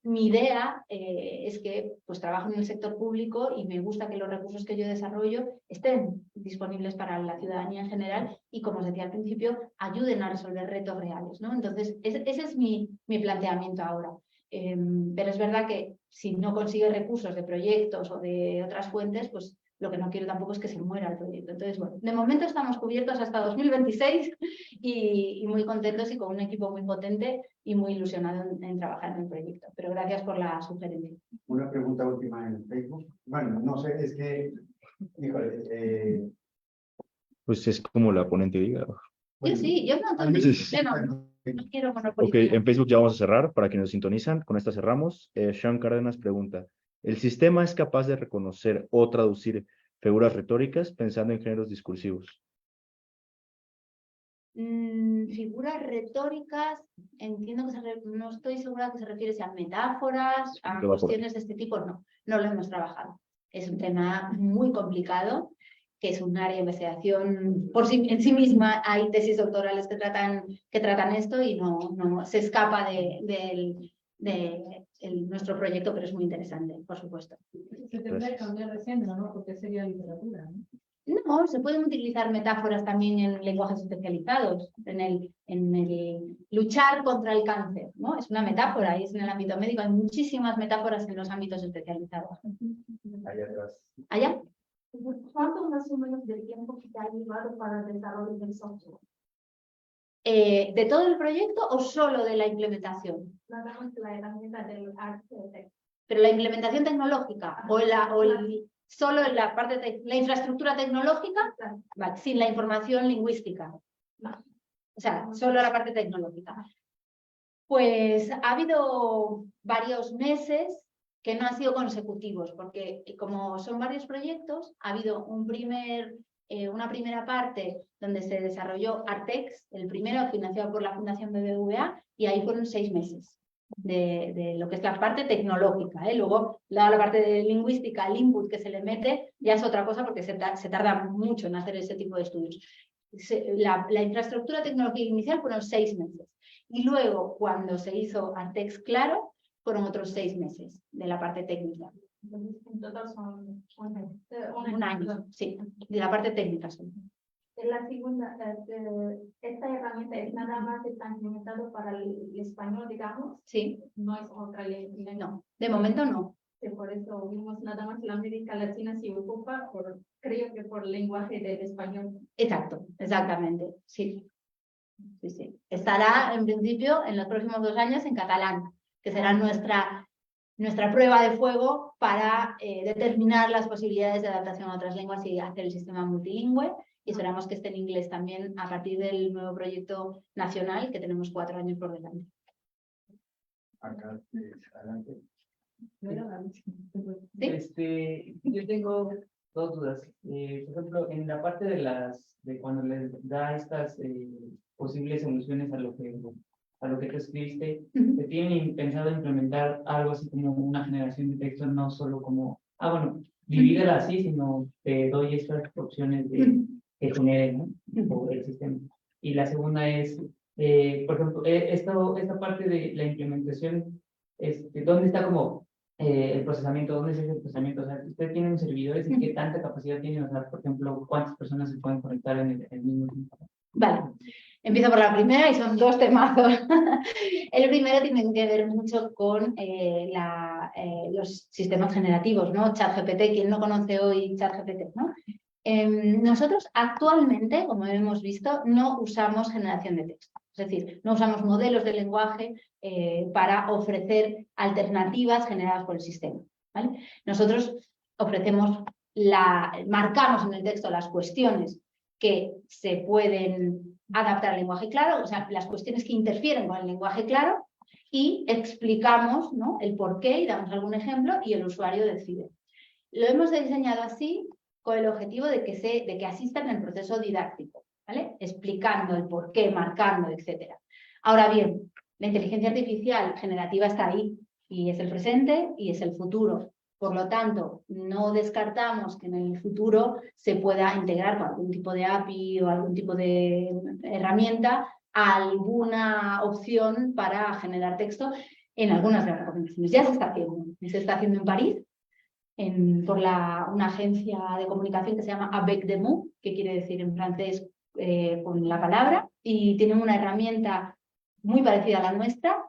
mi idea es que pues trabajo en el sector público y me gusta que los recursos que yo desarrollo estén disponibles para la ciudadanía en general y, como os decía al principio, ayuden a resolver retos reales, ¿no? Entonces, ese es mi planteamiento ahora. Pero es verdad que si no consigue recursos de proyectos o de otras fuentes, pues lo que no quiero tampoco es que se muera el proyecto. Entonces, bueno, de momento estamos cubiertos hasta 2026 y muy contentos y con un equipo muy potente y muy ilusionado en trabajar en el proyecto. Pero gracias por la sugerencia.
Una pregunta última en Facebook. Bueno, no sé, es que Híjole,
Pues es como la ponente diga.
Yo sí, yo no,
Sí.
no quiero
Ok,
monopolizar.
en Facebook ya vamos a cerrar para quienes nos sintonizan. Con esta cerramos. Sean Cárdenas pregunta, ¿el sistema es capaz de reconocer o traducir figuras retóricas pensando en géneros discursivos?
Figuras retóricas, entiendo que no estoy segura que se refiere a metáforas, a
Que va por
cuestiones de este tipo, no lo hemos trabajado. Es un tema muy complicado, que es un área de investigación en sí misma. Hay tesis doctorales que tratan esto y no se escapa de nuestro proyecto, pero es muy interesante, por supuesto.
Se tendría que cambiar de género, ¿no? Porque sería literatura, ¿no?
No, se pueden utilizar metáforas también en lenguajes especializados, en el luchar contra el cáncer, ¿no? Es una metáfora y es en el ámbito médico. Hay muchísimas metáforas en los ámbitos especializados.
allá atrás.
¿Allá?
¿Cuánto más o menos de tiempo que te ha llevado para el desarrollo del software?
¿De todo el proyecto o solo de la implementación?
Nada más la herramienta del arquitecto.
Pero la implementación tecnológica solo en la parte de la infraestructura tecnológica, vale, sin la información lingüística. O sea, solo la parte tecnológica. Pues ha habido varios meses que no han sido consecutivos, porque como son varios proyectos, ha habido una primera parte donde se desarrolló Artex, el primero financiado por la Fundación BBVA, y ahí fueron 6 meses de lo que es la parte tecnológica. Luego, la parte de lingüística, el input que se le mete, ya es otra cosa porque se tarda mucho en hacer ese tipo de estudios. La infraestructura tecnológica inicial fueron 6 meses. Y luego, cuando se hizo Artex Claro, fueron otros 6 meses de la parte técnica.
Entonces, en total son
Un año, sí, de la parte técnica. Sí.
La segunda, esta herramienta es nada más está implementado para el español, digamos,
Sí,
no es otra lengua.
no, de momento no.
Por eso vimos nada más la América Latina se ocupa, creo que por lenguaje del español.
Exacto, exactamente, sí. Sí, sí. Estará, en principio, en los próximos 2 años en catalán, que será nuestra prueba de fuego para determinar las posibilidades de adaptación a otras lenguas y hacer el sistema multilingüe. Y esperamos que esté en inglés también a partir del nuevo proyecto nacional, que tenemos 4 años por delante.
Acá, adelante.
¿Sí?
Yo tengo 2 dudas. Por ejemplo, en la parte de cuando les da estas posibles soluciones a lo que tú escribiste, ¿se tienen pensado implementar algo así como una generación de texto, no solo como, divídela así, sino te doy estas opciones que generen, ¿no? Por el sistema? Y la segunda es, por ejemplo, esta parte de la implementación, ¿dónde está como el procesamiento? ¿Dónde es ese procesamiento? O sea, ¿ustedes tienen servidores y qué tanta capacidad tienen? O sea, por ejemplo, ¿cuántas personas se pueden conectar en el mismo tiempo?
Vale, empiezo por la primera y son 2 temazos. El primero tiene que ver mucho con los sistemas generativos, ¿no? ChatGPT, quien no conoce hoy ChatGPT, ¿no? Nosotros actualmente, como hemos visto, no usamos generación de texto. Es decir, no usamos modelos de lenguaje para ofrecer alternativas generadas por el sistema, ¿vale? Nosotros marcamos en el texto las cuestiones que se pueden adaptar al lenguaje claro, o sea, las cuestiones que interfieren con el lenguaje claro, y explicamos, ¿no?, el por qué y damos algún ejemplo y el usuario decide. Lo hemos diseñado así con el objetivo de que asistan en el proceso didáctico, ¿vale? Explicando el por qué, marcando, etc. Ahora bien, la inteligencia artificial generativa está ahí y es el presente y es el futuro. Por lo tanto, no descartamos que en el futuro se pueda integrar con algún tipo de API o algún tipo de herramienta alguna opción para generar texto en algunas de las organizaciones. Ya se está haciendo. Se está haciendo en París por una agencia de comunicación que se llama Avec des mots, que quiere decir en francés con la palabra, y tienen una herramienta muy parecida a la nuestra,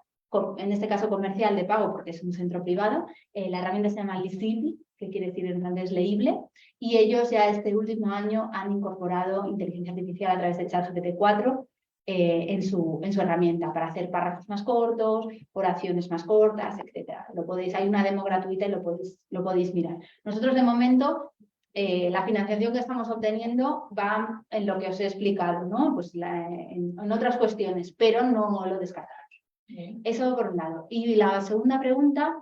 en este caso comercial de pago porque es un centro privado. La herramienta se llama Lisible, que quiere decir en francés leíble, y ellos ya este último año han incorporado inteligencia artificial a través de ChatGPT 4 en su herramienta para hacer párrafos más cortos, oraciones más cortas, etc. Hay una demo gratuita y lo podéis mirar. Nosotros de momento la financiación que estamos obteniendo va en lo que os he explicado, ¿no? Pues en otras cuestiones, pero no lo descartamos. Eso por un lado. Y la segunda pregunta,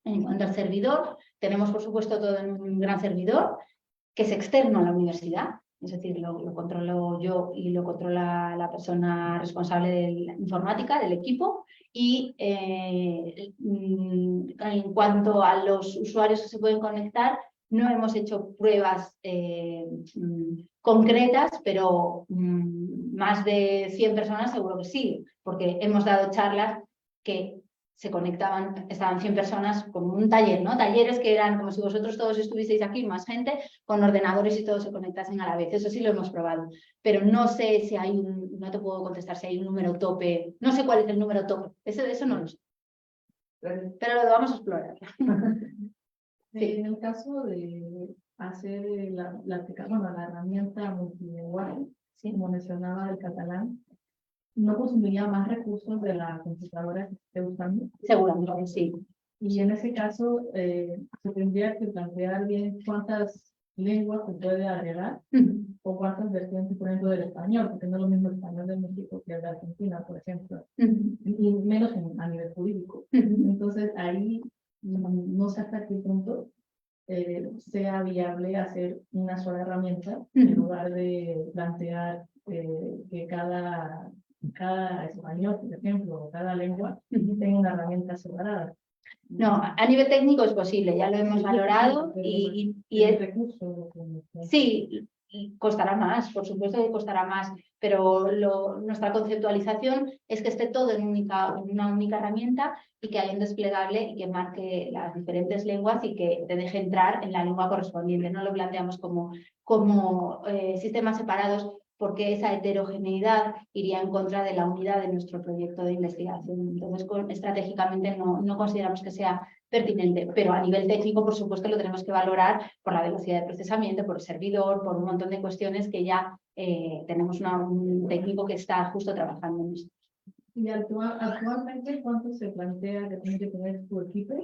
en cuanto al servidor, tenemos por supuesto todo en un gran servidor que es externo a la universidad, es decir, lo controlo yo y lo controla la persona responsable de la informática, del equipo. Y en cuanto a los usuarios que se pueden conectar, no hemos hecho pruebas concretas, pero más de 100 personas seguro que sí, porque hemos dado charlas que se conectaban, estaban 100 personas como un taller, ¿no? Talleres que eran como si vosotros todos estuvieseis aquí, más gente, con ordenadores y todos se conectasen a la vez. Eso sí lo hemos probado. Pero no sé si hay no te puedo contestar si hay un número tope, no sé cuál es el número tope, eso no lo sé. Pero lo vamos a explorar. Sí.
En el caso de hacer la herramienta multilingüe,
Sí.
como mencionaba el catalán, ¿no consumiría más recursos de la computadora que esté usando?
Seguramente que sí.
Y en ese caso, se tendría que plantear bien cuántas lenguas se puede agregar o cuántas versiones, por ejemplo, del español, porque no es lo mismo el español de México que el de Argentina, por ejemplo, y menos a nivel jurídico. Entonces, ahí no sé hasta qué punto sea viable hacer una sola herramienta en lugar de plantear que cada español, por ejemplo, o cada lengua tenga una herramienta separada.
No, a nivel técnico es posible, ya lo hemos valorado y
el recurso.
sí, costará más, por supuesto que costará más, pero nuestra conceptualización es que esté todo en una única herramienta y que haya un desplegable y que marque las diferentes lenguas y que te deje entrar en la lengua correspondiente. No lo planteamos como sistemas separados, porque esa heterogeneidad iría en contra de la unidad de nuestro proyecto de investigación. Entonces, estratégicamente no consideramos que sea pertinente, pero a nivel técnico, por supuesto, lo tenemos que valorar por la velocidad de procesamiento, por el servidor, por un montón de cuestiones que ya tenemos un técnico que está justo trabajando en esto.
Y actualmente, ¿cuánto se plantea que tiene que tener tu equipo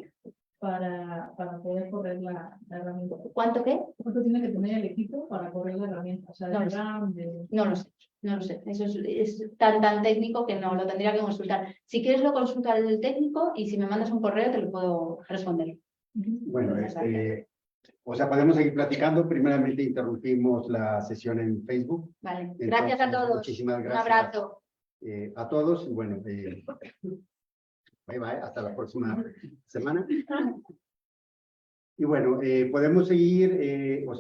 para poder correr la herramienta?
¿Cuánto qué?
¿Cuánto tiene que tener el equipo para correr la herramienta? O sea,
No lo sé. No lo sé. Eso es tan técnico que no lo tendría que consultar. Si quieres lo consulto al técnico y si me mandas un correo te lo puedo responder.
Bueno, o sea, podemos seguir platicando. Primeramente interrumpimos la sesión en Facebook.
Vale. Gracias a todos.
Muchísimas gracias.
Un abrazo.
A todos. Y bueno, bye bye. Hasta la próxima semana. Y bueno, podemos seguir.